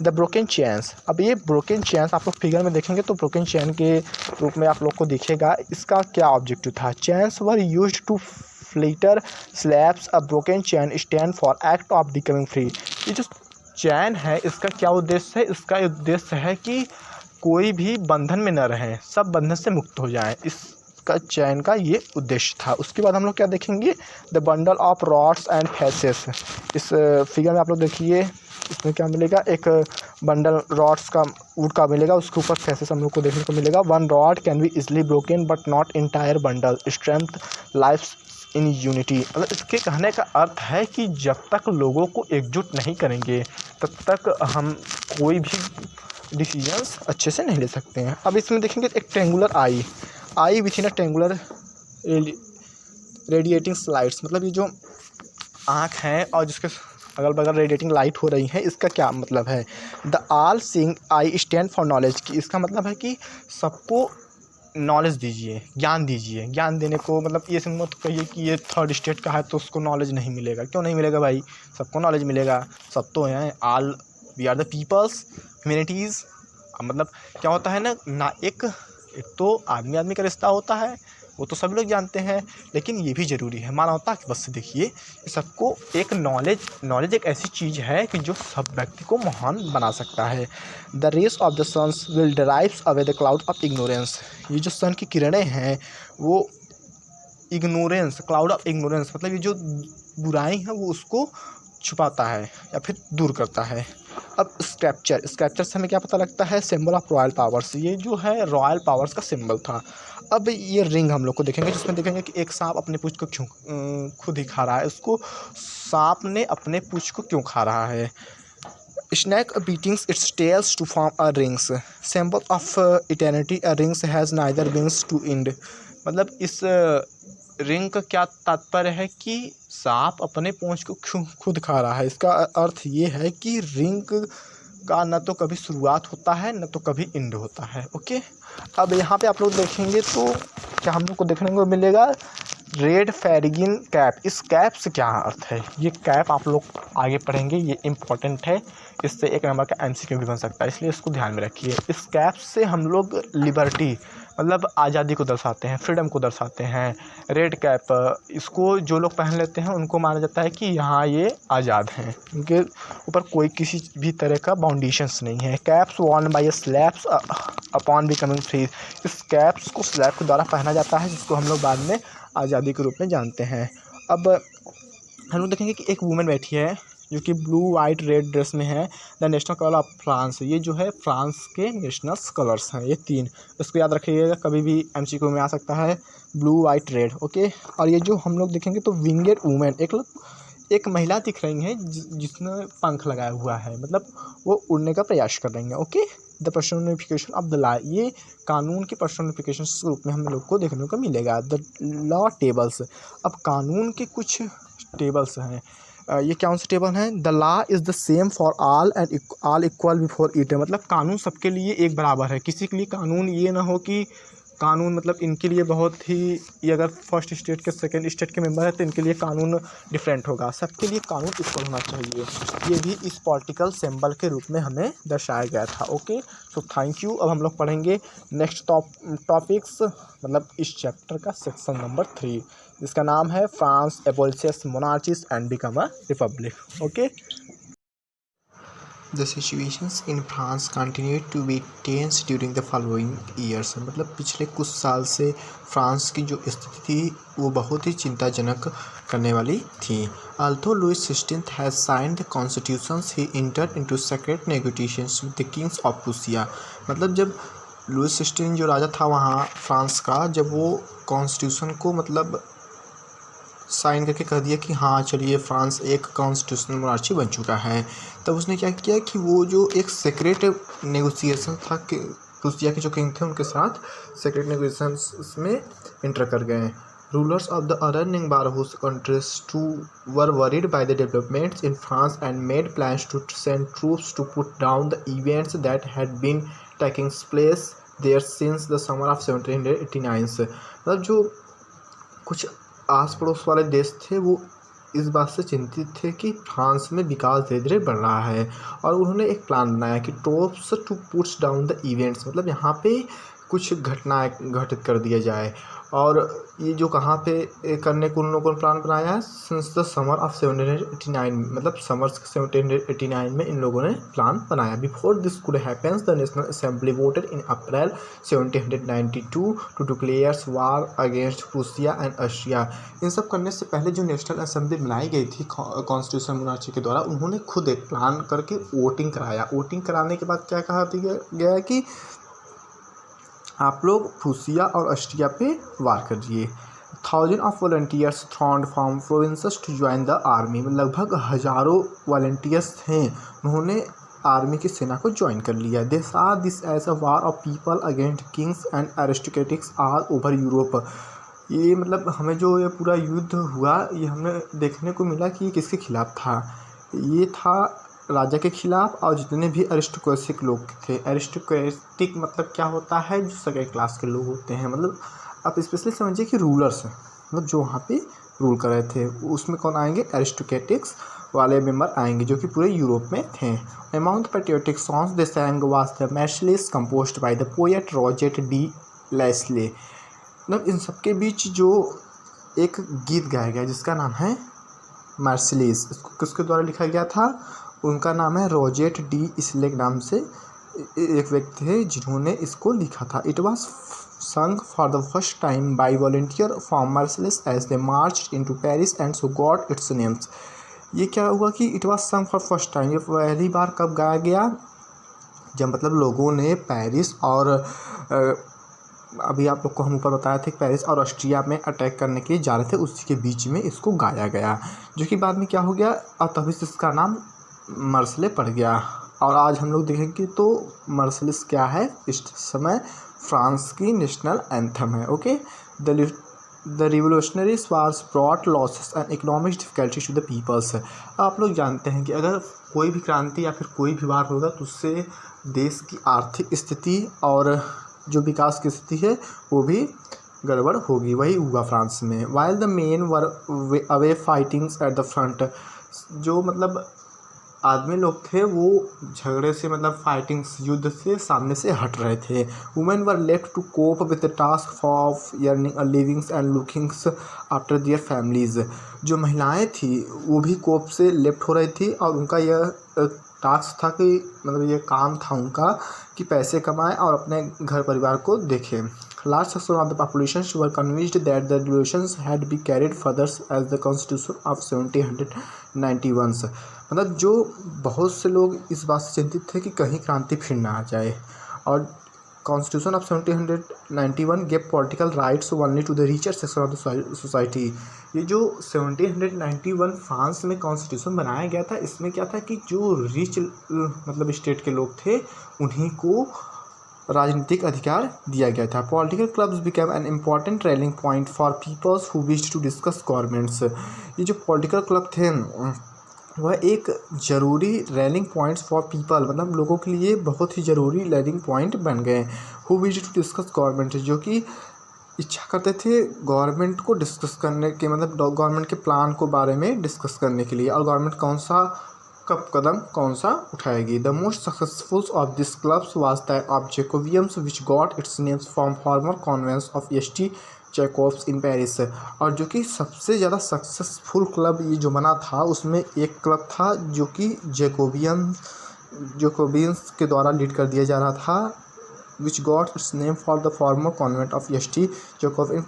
the broken chains. अब ये ब्रोकन चेन्स आप लोग फिगर में देखेंगे तो ब्रोकन चेन के रूप में आप लोग को दिखेगा। इसका क्या ऑब्जेक्टिव था? Chains were used to fetter slaves. A broken chain stand for act of becoming free. ये जो चैन है इसका क्या उद्देश्य है? इसका उद्देश्य है कि कोई भी बंधन में न रहें, सब बंधन से मुक्त हो जाएं। इसका चैन का ये उद्देश्य था। उसके बाद हम लोग क्या देखेंगे? The bundle of rods and phases. इस फिगर में आप लोग देखिए इसमें क्या मिलेगा? एक बंडल रॉड्स का वुड का मिलेगा, उसके ऊपर फैसेस हम लोग को देखने को मिलेगा। One rod can be easily broken but not entire bundle. Strength life in unity. मतलब इसके कहने का अर्थ है कि जब तक लोगों को एकजुट नहीं करेंगे तब तक हम कोई भी डिसीजंस अच्छे से नहीं ले सकते हैं। अब इसमें देखेंगे एक triangular I with in a triangular radiating slides. मतलब ये जो आँख है और जिसके अगल बगल रेडिएटिंग लाइट हो रही है, इसका क्या मतलब है? The all seeing I stand for knowledge की। इसका मतलब है कि सबको नॉलेज दीजिए, ज्ञान दीजिए। ज्ञान देने को मतलब ये मत कहिए कि ये थर्ड स्टेट का है तो उसको नॉलेज नहीं मिलेगा। क्यों नहीं मिलेगा भाई? सबको नॉलेज मिलेगा, सब तो हैं। All we are the peoples, humanities. मतलब क्या होता है ना एक तो आदमी का रिश्ता होता है, वो तो सभी लोग जानते हैं, लेकिन ये भी ज़रूरी है मानवता की। बस देखिए सबको एक नॉलेज एक ऐसी चीज़ है कि जो सब व्यक्ति को महान बना सकता है। The rays of the suns will drives away the cloud of ignorance. ये जो सन की किरणें हैं वो इग्नोरेंस, क्लाउड ऑफ इग्नोरेंस मतलब ये जो बुराई है वो उसको छुपाता है या फिर दूर करता है। अब स्क्रैप्चर से हमें क्या पता लगता है? Symbol of royal powers. ये जो है रॉयल पावर्स का सिंबल था। अब ये रिंग हम लोग को देखेंगे जिसमें देखेंगे कि एक सांप अपने पूंछ को क्यों खुद ही खा रहा है। उसको सांप ने अपने पूंछ को क्यों खा रहा है? Snake bitings its tails to form a rings. Symbol of eternity. A rings has neither begins to end. मतलब इस रिंग का क्या तात्पर्य है कि सांप अपने पूंछ को खुद खा रहा है। इसका अर्थ ये है कि रिंग का न तो कभी शुरुआत होता है न तो कभी एंड होता है। ओके, अब यहाँ पे आप लोग देखेंगे तो क्या हम लोग को देखने को मिलेगा? Red Phrygian cap. इस कैप से क्या अर्थ है? ये कैप आप लोग आगे पढ़ेंगे, ये इम्पोर्टेंट है। इससे एक नंबर का एमसीक्यू भी बन सकता है, इसलिए इसको ध्यान में रखिए। इस कैप से हम लोग लिबर्टी मतलब आज़ादी को दर्शाते हैं, फ्रीडम को दर्शाते हैं। रेड कैप इसको जो लोग पहन लेते हैं उनको माना जाता है कि यहाँ ये आज़ाद हैं, उनके ऊपर कोई किसी भी तरह का बाउंडेशंस नहीं है। Caps Warne bye slabs upon becoming free. इस कैप्स को स्लैब के द्वारा पहना जाता है जिसको हम लोग बाद में आज़ादी के रूप में जानते हैं। अब हम लोग देखेंगे कि एक वुमेन बैठी है जो कि ब्लू वाइट रेड ड्रेस में है। The national colour of France. ये जो है फ्रांस के नेशनल कलर्स हैं ये 3। इसको याद रखिएगा, कभी भी एमसीक्यू में आ सकता है। Blue white red. ओके, और ये जो हम लोग देखेंगे तो विंगेड वुमेन एक महिला दिख रही है जिसने पंख लगाया हुआ है, मतलब वो उड़ने का प्रयास कर रही है। Okay, the personification of the law. ये कानून के पर्सोनिफिकेशन के रूप में हम लोग को देखने को मिलेगा। The law tables. अब कानून के कुछ टेबल्स हैं। ये कौन से टेबल हैं? The law is the same for all and all equal before it. मतलब कानून सबके लिए एक बराबर है। किसी के लिए कानून ये ना हो कि कानून मतलब इनके लिए बहुत ही, ये अगर फर्स्ट स्टेट के सेकंड स्टेट के मेंबर है तो इनके लिए कानून डिफरेंट होगा। सबके लिए कानून इक्वल होना चाहिए। ये भी इस पॉलिटिकल सिंबल के रूप में हमें दर्शाया गया था। Okay, so thank you. अब हम लोग पढ़ेंगे नेक्स्ट टॉपिक्स मतलब इस चैप्टर का सेक्शन नंबर 3, जिसका नाम है France abolishes monarchies and become a republic. Okay. The situations in France continued to be tense during the following years. मतलब पिछले कुछ साल से फ्रांस की जो स्थिति थी वो बहुत ही चिंताजनक करने वाली थी। Although Louis XVI has signed the constitutions, he entered into secret negotiations with the kings of Prussia। मतलब जब लुइस 16 जो राजा था वहाँ फ्रांस का, जब वो कॉन्स्टिट्यूशन को मतलब साइन करके कह दिया कि हाँ चलिए फ्रांस एक कॉन्स्टिट्यूशनल मोनार्ची बन चुका है, तब उसने क्या किया कि वो जो एक सीक्रेट नेगोशिएशन था कि प्रूसिया के जो किंग थे उनके साथ सीक्रेट नेगोशिएशंस में इंटर कर गए। Rulers of the other various countries too were worried by the developments in France and made plans to send troops to put down the events that had been taking place there since the summer of 1789। मतलब जो कुछ आस पड़ोस वाले देश थे वो इस बात से चिंतित थे कि फ्रांस में विकास धीरे धीरे बढ़ रहा है, और उन्होंने एक प्लान बनाया कि troops to puts down the events, मतलब यहाँ पे कुछ घटनाएं घटित कर दिया जाए। और ये जो कहाँ पे करने को उन लोगों ने प्लान बनाया है, सिंस द समर ऑफ 1789, मतलब समर 1789 में इन लोगों ने प्लान बनाया। Before this could happens the national assembly voted in April 1792 to declare war against Prussia and Austria. इन सब करने से पहले जो नेशनल असेंबली बनाई गई थी कॉन्स्टिट्यूशन मोनार्ची के द्वारा, उन्होंने खुद एक प्लान करके वोटिंग कराया। वोटिंग कराने के बाद क्या कहा गया है कि आप लोग प्रूसिया और ऑस्ट्रिया पे वार करिए। Thousand of volunteers thronged from provinces to join the army. लगभग हजारों वॉलंटियर्स थे, उन्होंने आर्मी की सेना को ज्वाइन कर लिया। They saw this as a war of people against kings and aristocratics all over Europe. ये मतलब हमें जो ये पूरा युद्ध हुआ, ये हमें देखने को मिला कि ये किसके खिलाफ था। ये था राजा के खिलाफ और जितने भी अरिस्टोक्रेटिक लोग थे। अरिस्टोक्रेटिक मतलब क्या होता है, जो सेकेंड क्लास के लोग होते हैं। मतलब आप स्पेशली समझिए कि रूलर्स, मतलब जो वहाँ पे रूल कर रहे थे, उसमें कौन आएंगे, अरिस्टोक्रेटिक्स वाले मेंबर आएंगे जो कि पूरे यूरोप में थे। Among the patriotic songs they sang was the Marseillaise composed by the poet Roget de Lisle. मतलब इन सबके बीच जो एक गीत गाया गया जिसका नाम है मार्सिलीज, इसको किसके द्वारा लिखा गया था, उनका नाम है रॉजेट डी इसले के नाम से एक व्यक्ति थे जिन्होंने इसको लिखा था। It was sung for the first time by volunteer from Marseilles as they marched into Paris and so got its names। ये क्या हुआ कि it was sung for first time, ये पहली बार कब गाया गया, जब मतलब लोगों ने पेरिस और अभी आप लोग को हम ऊपर बताया था कि पेरिस और ऑस्ट्रिया में अटैक करने के लिए जा रहे थे, उसी के बीच में इसको गाया गया, जो कि बाद में क्या हो गया और तभी से इसका नाम मार्सेले पड़ गया। और आज हम लोग देखेंगे तो मार्सेलिस क्या है, इस समय फ्रांस की नेशनल एंथम है। Okay, the revolutionaries wars brought losses and economic difficulties to the peoples. आप लोग जानते हैं कि अगर कोई भी क्रांति या फिर कोई भी वार होगा तो उससे देश की आर्थिक स्थिति और जो विकास की स्थिति है वो भी गड़बड़ होगी। वही हुआ फ्रांस में। While the main were away fightings at the front, जो मतलब आदमी लोग थे वो झगड़े से मतलब फाइटिंग्स युद्ध से सामने से हट रहे थे। Women were left to cope with the task of earning a livings and lookings after their families. जो महिलाएं थी वो भी कोप से लेफ्ट हो रही थी और उनका यह टास्क था कि मतलब ये काम था उनका कि पैसे कमाएं और अपने घर परिवार को देखें। Large section of the population were convinced that the revolutions had been carried further as the Constitution of 1791। मतलब जो बहुत से लोग इस बात से चिंतित थे कि कहीं क्रांति फिर ना आ जाए, और constitution of 1791 gave political rights only to the richer section of the society. ये जो 1791 फ्रांस में कॉन्स्टिट्यूशन बनाया गया था, इसमें क्या था कि जो रिच मतलब स्टेट के लोग थे उन्हीं को राजनीतिक अधिकार दिया गया था। Political clubs became an important rallying point for peoples who wished to discuss governments. ये जो पॉलिटिकल क्लब थे वह एक ज़रूरी रैलिंग पॉइंट्स फॉर पीपल, मतलब लोगों के लिए बहुत ही ज़रूरी रैलिंग पॉइंट बन गए। Who wished to discuss government, जो कि इच्छा करते थे गवर्नमेंट को डिस्कस करने के, मतलब गवर्नमेंट के प्लान को बारे में डिस्कस करने के लिए, और गवर्नमेंट कौन सा कदम कौन सा उठाएगी। The most successful of this clubs was that of Jacobins which got its names from former convents of S T. Jacobs in Paris. और जो कि सबसे ज़्यादा सक्सेसफुल क्लब ये जो बना था उसमें एक क्लब था जो कि जैकोबियन जैकोबियंस के द्वारा लीड कर दिया जा रहा था, विच got it's name for the former convent of ST. Jacob in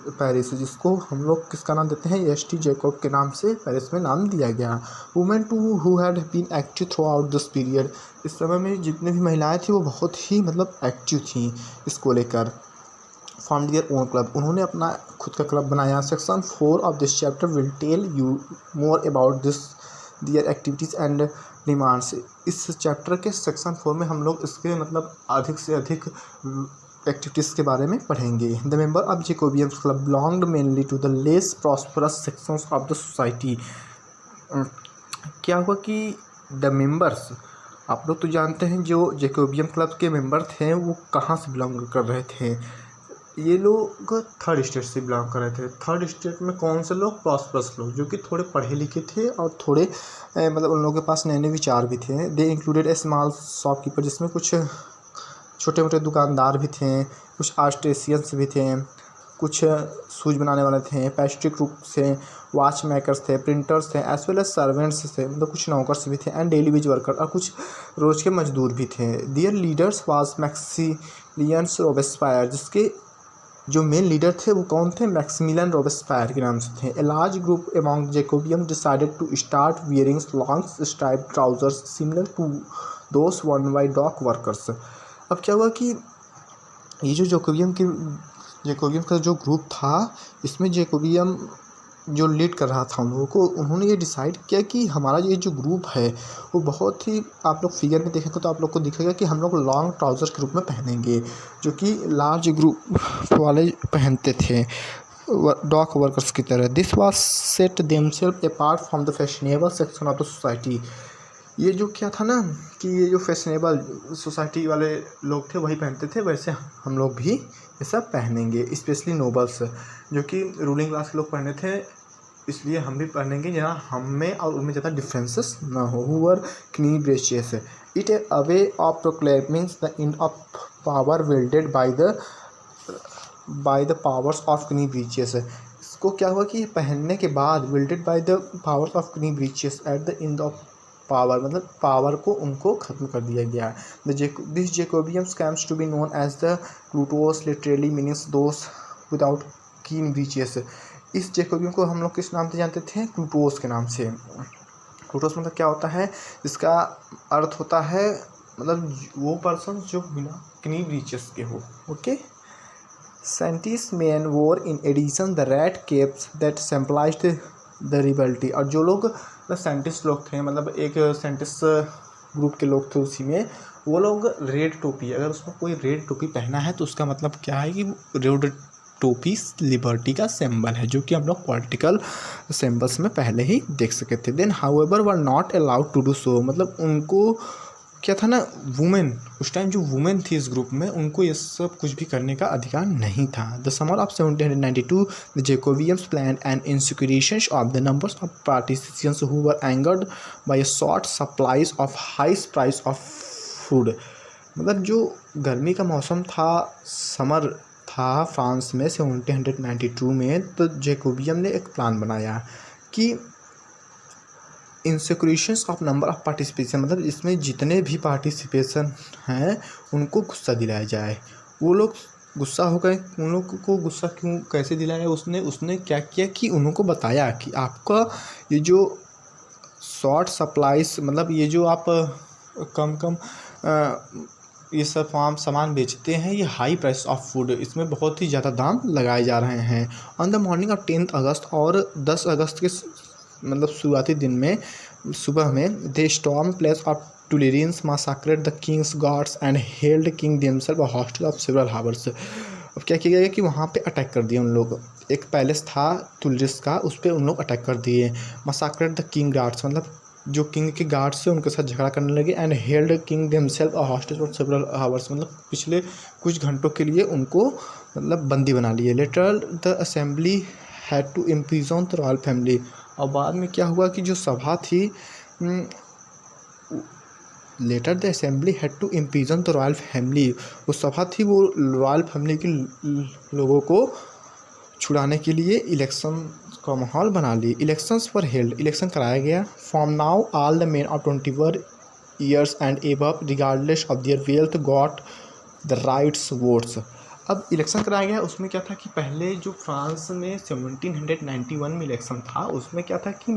Paris, जिसको हम लोग किसका नाम देते हैं, एस.टी. जैकोब के नाम से पेरिस में नाम दिया गया। Women too who had been active throughout this period, इस समय में जितने भी महिलाएं थी वो बहुत ही मतलब एक्टिव थी इसको लेकर। फॉर्म देयर ओन क्लब, उन्होंने अपना खुद का क्लब बनाया। Section 4 of this chapter will tell you more about this their activities and demands. इस चैप्टर के सेक्शन 4 में हम लोग इसके मतलब अधिक से अधिक एक्टिविटीज़ के बारे में पढ़ेंगे। The member of Jacobin club belonged mainly to the less prosperous sections of the society. क्या हुआ कि द मेंबर्स, आप लोग तो जानते हैं जो जैकोबियन क्लब के मेंबर थे वो कहाँ से बिलोंग कर रहे थे, ये लोग थर्ड स्टेट से बिलोंग कर रहे थे। थर्ड स्टेट में कौन से लोग, प्रॉस्परस लोग, जो कि थोड़े पढ़े लिखे थे और थोड़े मतलब उन लोगों के पास नए नए विचार भी थे। दे इंक्लूडेड ए स्मॉल शॉपकीपर, जिसमें कुछ छोटे मोटे दुकानदार भी थे, कुछ आर्टिसियंस भी थे, कुछ शूज बनाने वाले थे, पेस्ट्री कुक्स थे, वॉच मेकर्स थे, प्रिंटर्स थे, एज वेल एज सर्वेंट्स थे, मतलब कुछ नौकर्स भी थे, एंड डेली वेज वर्कर, और कुछ रोज के मजदूर भी थे। दियर लीडर्स वाज मैक्सिमिलियन रोबेस्पायर, जिसके जो मेन लीडर थे वो कौन थे, मैक्सिमिलियन रोबेस्पायर के नाम से थे। A large group among Jacobian decided to start wearing long stripe trousers similar to those worn by dock workers. अब क्या हुआ कि ये जो जैकोबियन का जो ग्रुप था, इसमें जैकोबियन जो लीड कर रहा था उन लोगों को, उन्होंने ये डिसाइड किया कि हमारा ये जो ग्रुप है वो बहुत ही, आप लोग फिगर में देखेंगे तो आप लोग को दिखेगा कि हम लोग लॉन्ग ट्राउजर्स के रूप में पहनेंगे, जो कि लार्ज ग्रुप वाले पहनते थे डॉक वर्कर्स की तरह। This was set themselves apart from the fashionable section of the society. ये जो क्या था ना कि ये जो फैशनेबल सोसाइटी वाले लोग थे वही पहनते थे, वैसे हम लोग भी ये सब पहनेंगे। स्पेशली नोबल्स, जो कि रूलिंग क्लास के लोग पहने थे, इसलिए हम भी पहनेंगे जहाँ हम में और उनमें ज़्यादा डिफरेंसेस ना हो। Whoever knee breeches, it a way of proclaiming the end of power wielded by the powers of knee breeches. इसको क्या हुआ कि पहनने के बाद wielded by the powers of knee breeches at the end of power, मतलब power को उनको ख़त्म कर दिया गया। This Jacobians comes to be known as the culottes, literally meanings those without keen breeches. इस जैकोबियन को हम लोग किस नाम से जानते थे, क्लूटोस के नाम से। क्लूटोस मतलब क्या होता है, इसका अर्थ होता है मतलब वो पर्सन जो बिना किनी ब्रीचेस के हो। Okay, scientist man wore in addition the red caps that symbolised the liberty. और जो लोग साइंटिस्ट लोग थे, मतलब एक साइंटिस्ट ग्रुप के लोग थे उसी में, वो लोग रेड टोपी, अगर उसमें कोई रेड टोपी पहना है तो उसका मतलब क्या है कि रेड टोपी लिबर्टी का सिंबल है, जो कि हम लोग पॉलिटिकल सिंबल्स में पहले ही देख सके थे। Then however were not allowed to do so, मतलब उनको क्या था ना, वुमेन, उस टाइम जो वुमेन थी इस ग्रुप में, उनको ये सब कुछ भी करने का अधिकार नहीं था। The summer of 1792 the Jacobians plan and insurrection of the numbers of participants who were angered by short supplies of high price of food. मतलब जो गर्मी का मौसम था, समर था फ्रांस में 1792 में, तो जैकोबियन ने एक प्लान बनाया कि इंसिक्योरेशंस ऑफ नंबर ऑफ पार्टिसिपेशन, मतलब इसमें जितने भी पार्टिसिपेशन हैं उनको गुस्सा दिलाया जाए। वो लोग गुस्सा हो गए, उन लोग को गुस्सा क्यों, कैसे दिलाया उसने क्या किया कि उनको बताया कि आपका ये जो शॉर्ट सप्लाईज, मतलब ये जो आप कम ये सब सामान बेचते हैं, ये हाई प्राइस ऑफ फूड, इसमें बहुत ही ज़्यादा दाम लगाए जा रहे हैं। ऑन द मॉर्निंग ऑफ 10 अगस्त और 10 अगस्त के मतलब शुरुआती दिन में सुबह में they storm place of Tuileries massacred the king's guards and held king themselves a hostage of several hours. अब क्या किया गया कि वहाँ पे अटैक कर दिए उन लोग, एक पैलेस था टुलेरियंस का, उस पर उन लोग अटैक कर दिए। मासाक्रेड द किंग गार्ड्स, मतलब जो किंग के गार्ड्स से उनके साथ झगड़ा करने लगे। And held king themselves a hostage for several hours, मतलब पिछले कुछ घंटों के लिए उनको मतलब बंदी बना लिए। Later the assembly had to imprison the royal family. और बाद में क्या हुआ कि जो सभा थी, later the assembly had to imprison the royal family, वो सभा थी वो रॉयल फैमिली के लोगों को छुड़ाने के लिए इलेक्शन का माहौल बना ली। इलेक्शंस पर हेल्ड, इलेक्शन कराया गया। From now all the main of 21 years and above regardless of their wealth got the rights votes। अब इलेक्शन कराया गया, उसमें क्या था कि पहले जो फ्रांस में 1791 में इलेक्शन था उसमें क्या था कि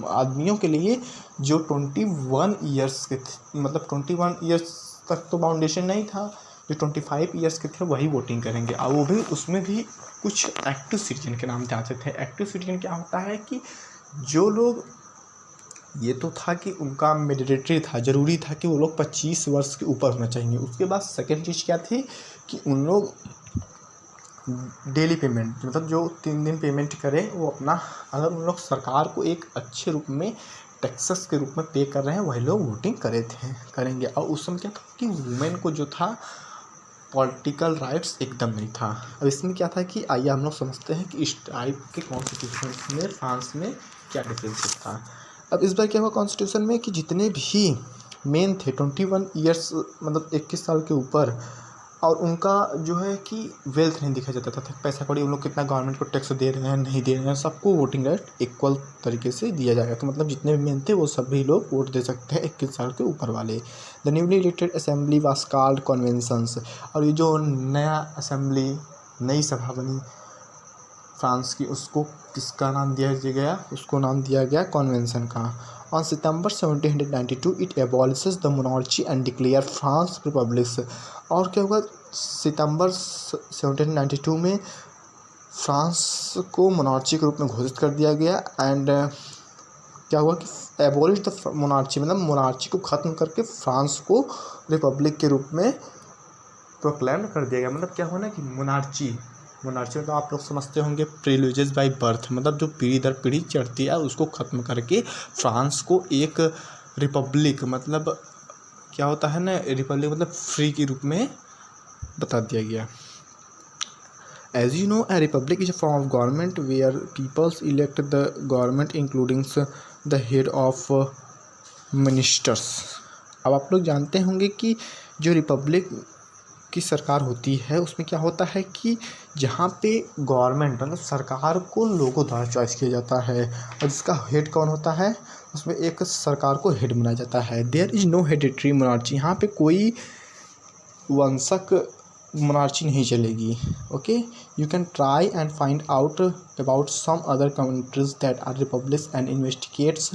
आदमियों के लिए जो 21 ईयर्स के थे, मतलब 21 ईयर्स तक तो बाउंडेशन नहीं था, जो 25 ईयर्स के थे वही वोटिंग करेंगे। और वो भी उसमें भी कुछ एक्टिव सिटीजन के नाम आते थे। एक्टिव सिटीजन क्या होता है कि जो लोग, ये तो था कि उनका मैंडेटरी था, ज़रूरी था कि वो लोग 25 वर्ष के ऊपर होना चाहिए। उसके बाद सेकेंड चीज़ क्या थी कि उन लोग डेली पेमेंट, मतलब जो 3 दिन पेमेंट करें वो अपना, अगर उन लोग सरकार को एक अच्छे रूप में टैक्सेस के रूप में पे कर रहे हैं वही लोग वोटिंग करेंगे। और उस समय क्या था कि वुमेन को जो था पॉलिटिकल राइट्स एकदम नहीं था। अब इसमें क्या था कि आइए हम लोग समझते हैं कि इस टाइप के कॉन्स्टिट्यूशन में फ्रांस में क्या डिफरेंसेस था। अब इस बार क्या हुआ कॉन्स्टिट्यूशन में कि जितने भी मेन थे 21 ईयर्स, मतलब 21 साल के ऊपर, और उनका जो है कि वेल्थ नहीं दिखा जाता था, पैसा कौड़ी, उन लोग कितना गवर्नमेंट को टैक्स दे रहे हैं नहीं दे रहे हैं, सबको वोटिंग राइट इक्वल तरीके से दिया जाएगा। तो मतलब जितने भी मेन थे वो सभी लोग वोट दे सकते हैं 21 साल के ऊपर वाले। The newly elected assembly was called conventions. और ये जो नया असेंबली, नई सभा बनी फ्रांस की, उसको किसका नाम दिया गया? उसको नाम दिया गया कन्वेंशन का। On September 1792 it abolishes the monarchy and declare France republics. और क्या हुआ, सितंबर 1792 में फ्रांस को मोनार्ची के रूप में घोषित कर दिया गया। एंड क्या हुआ कि एबॉलिश द मोनार्ची, मतलब मोनार्ची को ख़त्म करके फ्रांस को रिपब्लिक के रूप में प्रोक्लेम कर दिया गया। मतलब क्या हुआ ना कि मोनार्ची में तो आप लोग समझते होंगे प्रिविलेजेस बाय बर्थ, मतलब जो पीढ़ी दर पीढ़ी चढ़ती है उसको ख़त्म करके फ्रांस को एक रिपब्लिक, मतलब क्या होता है ना रिपब्लिक, मतलब फ्री के रूप में बता दिया गया। As you know, a republic is a form of government where peoples elect the government including the head of ministers. अब आप लोग जानते होंगे कि जो रिपब्लिक की सरकार होती है उसमें क्या होता है कि जहाँ पे गवर्नमेंट, मतलब सरकार को लोगों द्वारा चॉइस किया जाता है, और जिसका हेड कौन होता है, उसमें एक सरकार को हेड बनाया जाता है। There is no hereditary monarchy, यहाँ पे कोई वंशक मोनार्ची नहीं चलेगी। Okay, you can try and find out about some other countries that are republics and investigates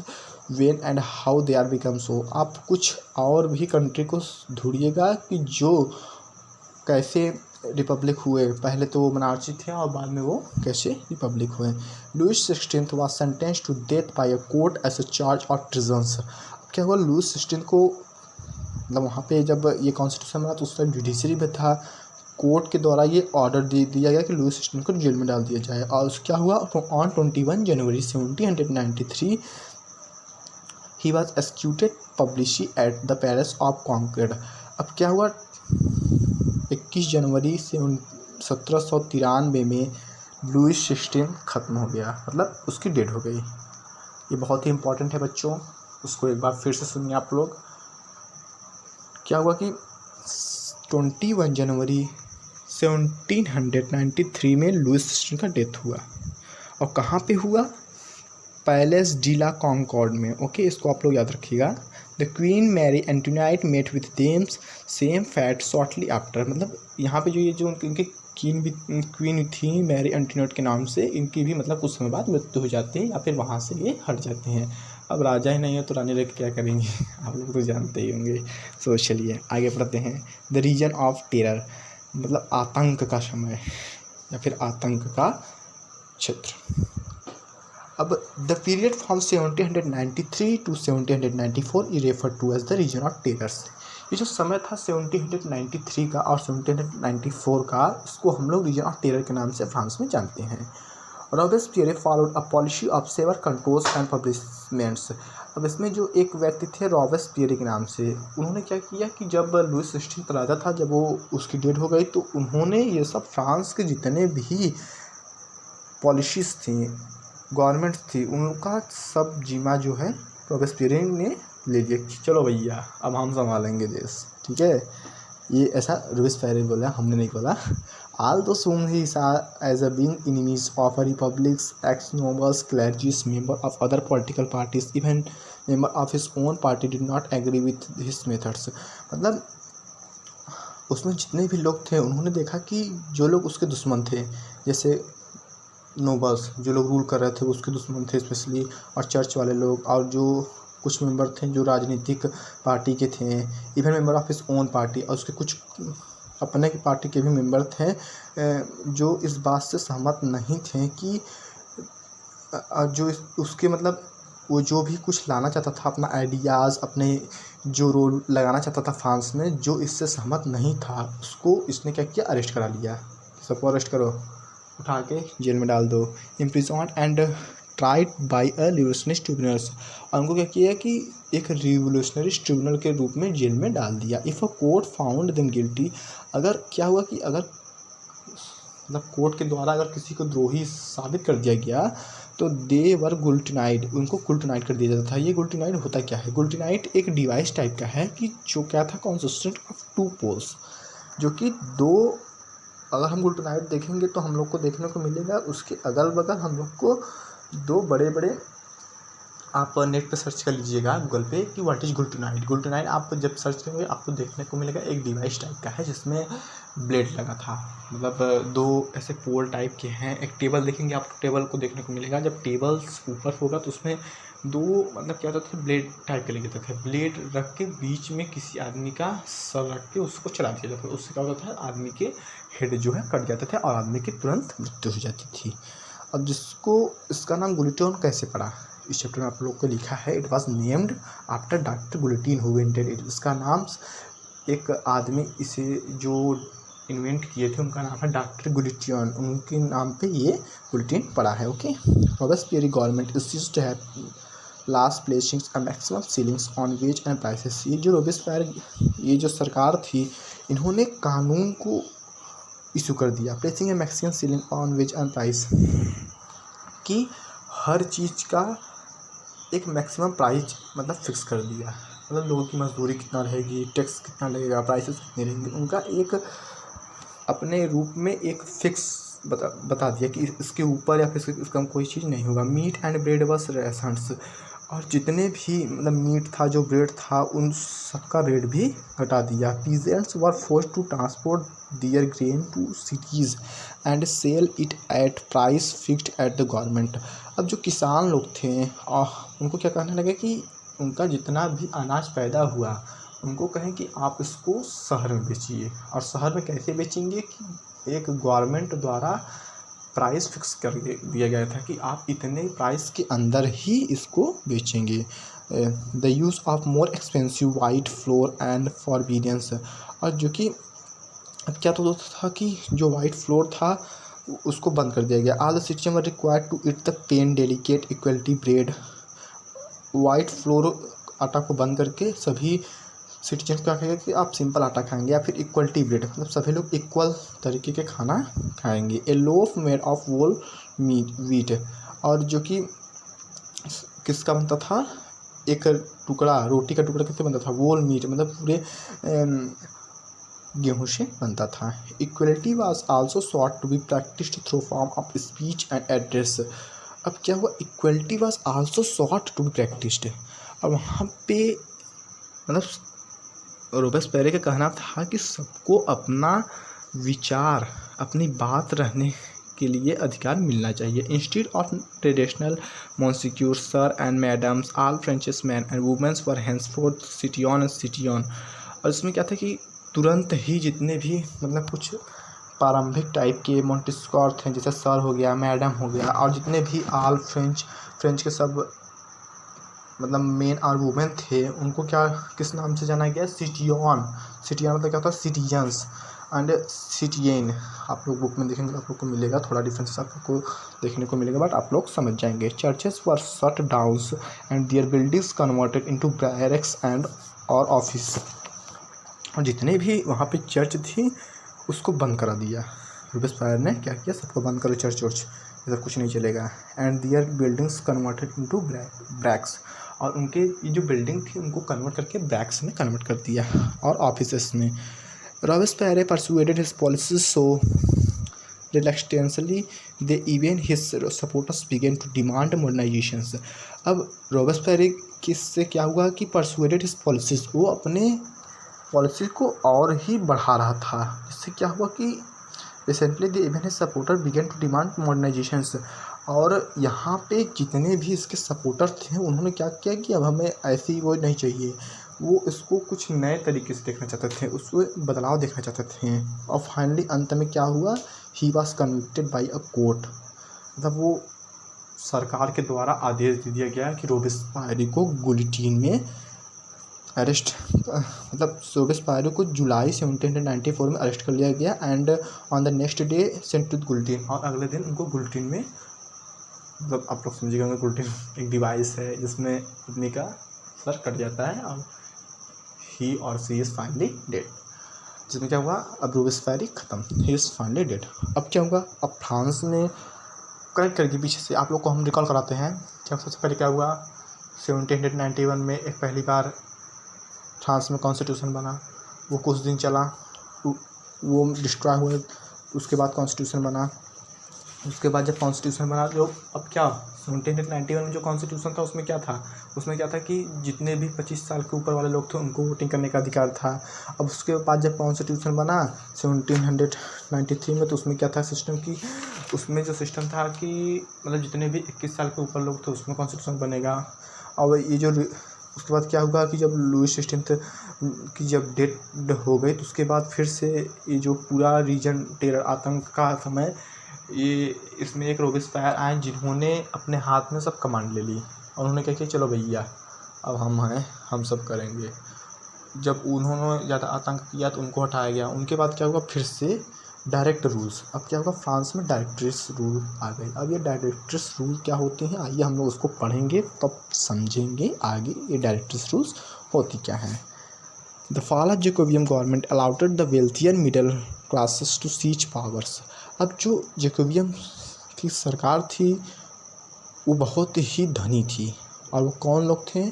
when and how they are become so. आप कुछ और भी कंट्री को ढूंढिएगा कि जो कैसे रिपब्लिक हुए, पहले तो वो मोनार्ची थे और बाद में वो कैसे रिपब्लिक हुए। Louis 16 was sentence to death by a court as a charge of treasons. क्या हुआ, लुईस 16 को, मतलब वहाँ पे जब ये कॉन्स्टिट्यूशन बना तो उस टाइम जुडिशरी में था, कोर्ट के द्वारा ये ऑर्डर दे दिया गया कि लुईस 16 को जेल में डाल दिया जाए। और क्या हुआ, on 21 January 1793 he was executed publicly at the palace of Concorde. अब क्या हुआ, 21 जनवरी से 1793 में लुईस 16 ख़त्म हो गया, मतलब उसकी डेथ हो गई। ये बहुत ही इम्पोर्टेंट है बच्चों, उसको एक बार फिर से सुनिए आप लोग। क्या हुआ कि 21 जनवरी 1793 में लुईस 16 का डेथ हुआ, और कहाँ पे हुआ, पैलेस डी ला कॉन्कॉर्ड में। ओके, इसको आप लोग याद रखिएगा। The queen Marie Antoinette met with thems same fate shortly after. मतलब यहाँ पे जो इनके क्वीन थी मैरी एंटोनाइट के नाम से, इनकी भी मतलब कुछ समय बाद मृत्यु हो जाती है या फिर वहाँ से ये हट जाते हैं। अब राजा ही नहीं है तो रानी लेके क्या करेंगे आप लोग तो जानते ही होंगे। सो चलिए आगे बढ़ते हैं। द रीजन ऑफ टेरर, मतलब आतंक का समय या फिर आतंक का क्षेत्र। अब the period from 1793 to 1794 is refer to as the reign of terrors. ये जो समय था 1793 का और 1794 का, इसको हम लोग रीजन ऑफ टेरर के नाम से फ्रांस में जानते हैं। Robespierre followed a policy of severe controls and punishments. अब इसमें जो एक व्यक्ति थे रॉबेस्पियर के नाम से, उन्होंने क्या किया कि जब लुईस 16 राजा था, जब वो उसकी डेथ हो गई तो उन्होंने ये सब फ्रांस के जितने भी पॉलिसीज थी, गवर्नमेंट थी, उनका सब जिम्मा जो है रॉबेस्पियर ने ले लिया कि चलो भैया अब हम संभालेंगे देश। ठीक है, ये ऐसा रॉबेस्पियर बोला, हमने नहीं बोला। Although soon he saw as a being enemies of a republics, ex-nobles, clergies, members of other political parties, even member of his own party did not agree with his methods. मतलब उसमें जितने भी लोग थे उन्होंने देखा कि जो लोग उसके दुश्मन थे, जैसे नोबल्स जो लोग रूल कर रहे थे उसके दुश्मन थे स्पेशली, और चर्च वाले लोग, और जो कुछ मेंबर थे जो राजनीतिक पार्टी के थे, even member of his own party, और उसके कुछ अपने की पार्टी के भी मेंबर थे जो इस बात से सहमत नहीं थे कि जो उसके मतलब वो जो भी कुछ लाना चाहता था अपना आइडियाज़, अपने जो रोल लगाना चाहता था फ्रांस में, जो इससे सहमत नहीं था उसको इसने क्या किया, अरेस्ट करा लिया। सबको अरेस्ट करो, उठा के जेल में डाल दो, imprisoned and tried by a revolutionary tribunals. और उनको क्या किया कि एक रिवोल्यूशनरी ट्रिब्यूनल के रूप में जेल में डाल दिया। If a court found them guilty, अगर क्या हुआ कि अगर मतलब कोर्ट के द्वारा अगर किसी को द्रोही साबित कर दिया गया तो दे वर गुल्टिनाइड, उनको गुल्टिनाइड कर दिया जाता था। ये गुल्टिनाइड होता क्या है? गुल्टिनाइड एक डिवाइस टाइप का है कि जो क्या था, कॉन्सिस्टेंट ऑफ टू पोल्स, जो कि दो, अगर हम गुल्टिनाइड देखेंगे तो हम लोग को देखने को मिलेगा उसके अगल बगल हम लोग को दो बड़े बड़े, आप नेट पे सर्च कर लीजिएगा गूगल पे कि व्हाट इज गुल्टिनाइड। गुल्टिनाइड आप जब सर्च करेंगे आपको देखने को मिलेगा एक डिवाइस टाइप का है जिसमें ब्लेड लगा था, मतलब दो ऐसे पोल टाइप के हैं। एक टेबल देखेंगे आप, टेबल को देखने को मिलेगा, जब टेबल्स ऊपर होगा तो उसमें दो मतलब क्या होता था, ब्लेड टाइप के लगे जाते थे। ब्लेड रख के बीच में किसी आदमी का सर रख के उसको चला दिया जाता था, उससे क्या होता था, आदमी के हेड जो है कट जाते थे और आदमी की तुरंत मृत्यु हो जाती थी। अब जिसको इसका नाम गुलिटन कैसे पड़ा, इस चैप्टर में आप लोग को लिखा है, it was named after doctor Guillotin who invented it. इसका नाम एक आदमी इसे जो इन्वेंट किए थे उनका नाम है डॉक्टर गुलिटियन, उनके नाम पे ये गुलिटिन पड़ा है। Okay, Robespierre government is to have last placings a maximum ceilings on wage and prices. ये जो रॉबेस्पियर, ये जो सरकार थी, इन्होंने कानून को इशू कर दिया, placing a maximum ceiling on wage and price, कि हर चीज़ का एक मैक्सिमम प्राइस मतलब फिक्स कर दिया, मतलब लोगों की मजदूरी कितना रहेगी, टैक्स कितना लगेगा, प्राइसेस कितने रहेंगे, उनका एक अपने रूप में एक फिक्स बता दिया कि इसके ऊपर या फिर इसका कोई चीज़ नहीं होगा। मीट एंड ब्रेड बस रेशंस, और जितने भी मतलब मीट था, जो ब्रेड था, उन सबका रेट भी घटा दिया। Peasants were forced to transport their grain to cities and sell it at price fixed at the government. अब जो किसान लोग थे उनको क्या कहने लगे कि उनका जितना भी अनाज पैदा हुआ उनको कहें कि आप इसको शहर में बेचिए, और शहर में कैसे बेचेंगे कि एक गवर्नमेंट द्वारा प्राइस फिक्स कर दिया गया था कि आप इतने प्राइस के अंदर ही इसको बेचेंगे। The use of more expensive white flour and forbidden, और जो कि अब क्या तो था कि जो वाइट फ्लोर था उसको बंद कर दिया गया। All the citizen were required to eat the pain delicate equality bread. White flour आटा को बंद करके सभी सिटीजन क्या कहेगा कि आप सिंपल आटा खाएंगे या फिर इक्वलिटी ब्रेड, मतलब सभी लोग इक्वल तरीके के खाना खाएंगे। A loaf made of whole wheat, और जो कि किसका बनता था, एक टुकड़ा, रोटी का टुकड़ा किससे बनता था, वोल मीट, मतलब पूरे गेहूँ से बनता था। Equality was also sought to be practised through form of speech and address. अब क्या हुआ, equality was also sought to be practised. अब वहाँ पे मतलब रोबेस्पियर का कहना था कि सबको अपना विचार, अपनी बात रहने के लिए अधिकार मिलना चाहिए। Instead of traditional monsieur sir and madams all Frenches man and womens were henceforth citoyen and citoyen. और इसमें क्या था कि तुरंत ही जितने भी मतलब कुछ प्रारंभिक टाइप के मॉन्टेस्क्योर थे, जैसे सर हो गया, मैडम हो गया, और जितने भी ऑल फ्रेंच के सब मतलब मेन और वुमेन थे, उनको क्या किस नाम से जाना गया, सिटियन। सिटियन मतलब क्या होता है, सिटीजन्स एंड सिटियन। आप लोग बुक में देखेंगे आप लोग को मिलेगा, थोड़ा डिफरेंस आप लोग को देखने को मिलेगा, बट आप लोग समझ जाएंगे। Churches were shut down and their buildings converted into barracks and और ऑफिस। और जितने भी वहाँ पे चर्च थी उसको बंद करा दिया। रोबेस्पियर ने क्या किया, सबको बंद करो, चर्च इधर कुछ नहीं चलेगा। And their buildings converted into barracks, और उनके ये जो बिल्डिंग थी उनको कन्वर्ट करके ब्रैक्स में कन्वर्ट कर दिया, और ऑफिसेस में। Robespierre persuaded his policies so reluctantly they even his supporters began to demand modernizations. अब रॉबर्टस्पियर किससे क्या हुआ कि परसुएडेड हिज पॉलिसीज, वो अपने पॉलिसी को और ही बढ़ा रहा था। इससे क्या हुआ कि recently they even his supporter began to demand modernisations, और यहाँ पे जितने भी इसके सपोर्टर थे उन्होंने क्या किया कि अब हमें ऐसी वो नहीं चाहिए, वो इसको कुछ नए तरीके से देखना चाहते थे, उसमें बदलाव देखना चाहते थे। और फाइनली अंत में क्या हुआ, he was convicted by a court, मतलब वो सरकार के द्वारा आदेश दे दिया गया कि रॉबेस्पियर को गुलिटीन में अरेस्ट, मतलब रॉबेस्पियर को जुलाई 1794 में अरेस्ट कर लिया गया and on the next day sent to guillotine, और अगले दिन उनको गुलिटीन में, मतलब आप लोग समझिएगा गुलिटीन एक डिवाइस है जिसमें आदमी का सर कट जाता है और ही और सी इज़ फाइनली डेड। जिसमें क्या हुआ, अब रॉबेस्पियर खत्म, ही इज़ फाइनली डेड। अब क्या होगा, अब फ्रांस में करेक्ट करके पीछे से आप लोग को हम रिकॉल कराते हैं। क्या सबसे पहले क्या हुआ, 1791 में एक पहली बार फ्रांस में कॉन्स्टिट्यूशन बना, वो कुछ दिन चला, वो डिस्ट्रॉय हुए, उसके बाद कॉन्स्टिट्यूशन बना। उसके बाद जब कॉन्स्टिट्यूशन बना तो अब क्या 1791 में जो कॉन्स्टिट्यूशन था उसमें क्या था, उसमें क्या था कि जितने भी 25 साल के ऊपर वाले लोग थे उनको वोटिंग करने का अधिकार था। अब उसके बाद जब कॉन्स्टिट्यूशन बना 1793 में, तो उसमें क्या था सिस्टम की, उसमें जो सिस्टम था कि मतलब जितने भी 21 साल के ऊपर लोग थे उसमें कॉन्स्टिट्यूशन बनेगा। और ये जो उसके बाद क्या हुआ कि जब लुई 16 की जब डेथ हो गई तो उसके बाद फिर से ये जो पूरा रीजन टेरर आतंक का समय, ये इसमें एक रॉबेस्पियर आए जिन्होंने अपने हाथ में सब कमांड ले ली और उन्होंने कहा कि चलो भैया अब हम हैं, हम सब करेंगे। जब उन्होंने ज़्यादा आतंक किया तो उनको हटाया गया। उनके बाद क्या हुआ, फिर से डायरेक्ट रूल्स। अब क्या होगा, फ्रांस में डायरेक्ट्रिस रूल आ गए। अब ये डायरेक्ट्रिस रूल क्या होते हैं, आइए हम लोग उसको पढ़ेंगे तब समझेंगे आगे ये डायरेक्ट्रिस रूल्स होती क्या हैं। The fall of Jacobin government allowed the wealthier middle classes to seize powers. अब जो जैकोबियन की सरकार थी वो बहुत ही धनी थी, और वो कौन लोग थे,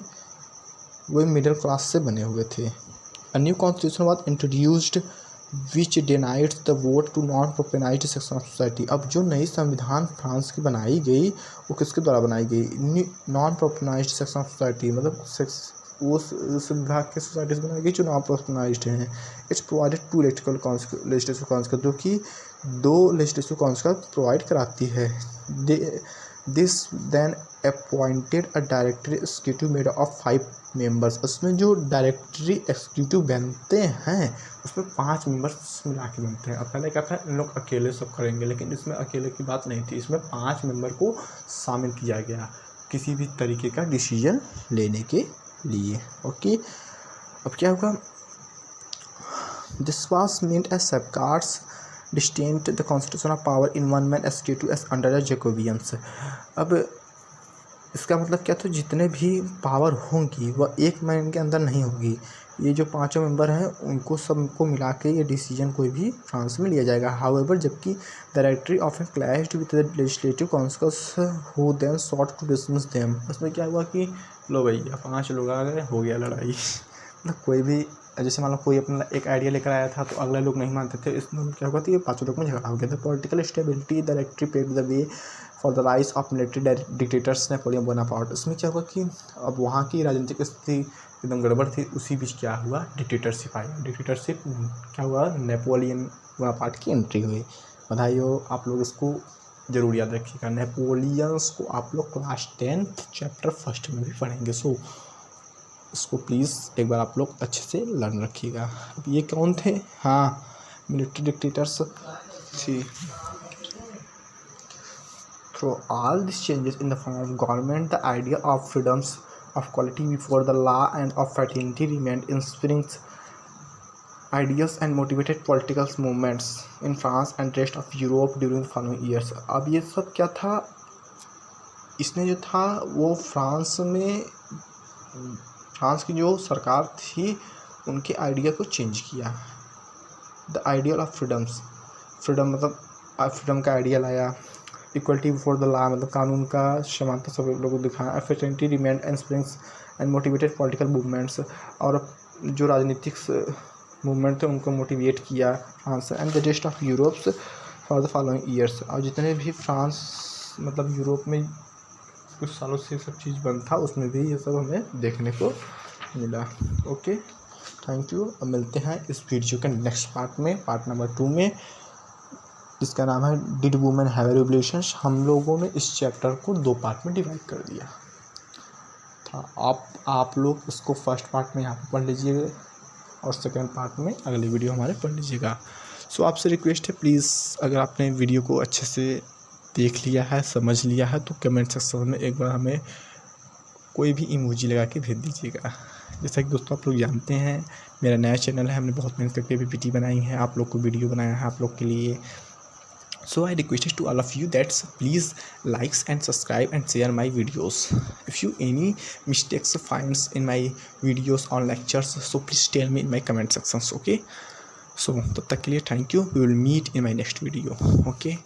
वो मिडिल क्लास से बने हुए थे। A new constitution was introduced which denies the vote to non propertied section of society. अब जो नई संविधान फ्रांस की बनाई गई वो किसके द्वारा बनाई गई, non propertied section of society, मतलब उस विभाग के सोसाइटी से बनाई गई जो नॉन प्रोपेनाइज्ड हैं। Its provided to legislative council, जो कि 2 लेजिस्लेटिव काउंसिल प्रोवाइड कराती है। This then appointed a directory executive made of 5 members. उसमें जो डायरेक्टरी एग्जीक्यूटिव बनते हैं उसमें 5 मेंबर्स मिला के बनते हैं। अब पहले क्या था, इन लोग अकेले सब करेंगे, लेकिन इसमें अकेले की बात नहीं थी, इसमें 5 मेंबर को शामिल किया गया किसी भी तरीके का डिसीजन लेने के लिए। ओके, अब क्या होगा, this was meant as safeguards distinct the constitution of power in one man executive as under the Jacobins. अब इसका मतलब क्या, तो जितने भी पावर होंगी वह एक मैन के अंदर नहीं होगी। ये जो 5 मेंबर हैं उनको सबको मिला के ये डिसीजन कोई भी फ्रांस में लिया जाएगा। हाउएवर जबकि directory often clashed with the legislative councils who then sought to dismiss them. उसमें क्या हुआ कि लो भैया 5 लोग आ गए, हो गया लड़ाई। मतलब कोई भी, जैसे मान लो कोई अपना एक आइडिया लेकर आया था तो अगले लोग नहीं मानते थे, इसमें क्या हुआ था, ये 5 लोग में झगड़ा हो गया था। Political stability directory paid the way for the rise of military dictators Napoleon Bonaparte. इसमें क्या हुआ कि अब वहाँ की राजनीतिक स्थिति एकदम गड़बड़ थी, उसी बीच क्या हुआ, डिक्टेटरशिप आई। डिक्टेटरशिप क्या हुआ, नेपोलियन बोनापार्ट की एंट्री हुई। बधाई हो, आप लोग इसको जरूर याद रखिएगा। नेपोलियंस को आप लोग क्लास 10th चैप्टर 1 में भी पढ़ेंगे, सो इसको प्लीज़ एक बार आप लोग अच्छे से लर्न रखिएगा। अब ये कौन थे, हाँ, मिलिट्री डिक्टेटर्स थी। Through all these changes in the form of government, the idea of freedoms, of equality before the law, and of fraternity remained inspiring ideas and motivated political movements in France and rest of Europe during the following years. अब ये सब क्या था, इसने जो था वो France की जो सरकार थी उनके आइडिया को चेंज किया। द आइडियल ऑफ फ्रीडम मतलब फ्रीडम का आइडिया लाया। इक्वलिटी बिफोर द लॉ मतलब कानून का समानता सब लोगों को दिखाया। Fraternity remained and springs and motivated political movements, और जो राजनीतिक मूवमेंट थे उनको मोटिवेट किया France and the rest of Europe's for the following years. और जितने भी फ्रांस मतलब यूरोप में कुछ सालों से सब चीज़ बंद था, उसमें भी ये सब हमें देखने को मिला। Okay, thank you. अब मिलते हैं इस वीडियो के नेक्स्ट पार्ट में, पार्ट नंबर 2 में, जिसका नाम है did women have a revolutions. हम लोगों ने इस चैप्टर को 2 पार्ट में डिवाइड कर दिया था। आप लोग इसको फर्स्ट पार्ट में यहाँ पर पढ़ लीजिएगा और सेकेंड पार्ट में अगली वीडियो हमारे पढ़ लीजिएगा। सो आपसे रिक्वेस्ट है, प्लीज़ अगर आपने वीडियो को अच्छे से देख लिया है, समझ लिया है, तो कमेंट सेक्शन में एक बार हमें कोई भी इमोजी लगा के भेज दीजिएगा। जैसा कि दोस्तों आप लोग जानते हैं, मेरा नया चैनल है, हमने बहुत मेहनत करके पीपीटी बनाई है, आप लोग को वीडियो बनाया है आप लोग के लिए। So I requested to all of you that please likes and subscribe and share my videos. If you any mistakes finds in my videos or lectures, so please tell me in my comment sections. Okay, so तब तक के लिए thank you. We will meet in my next video. Okay.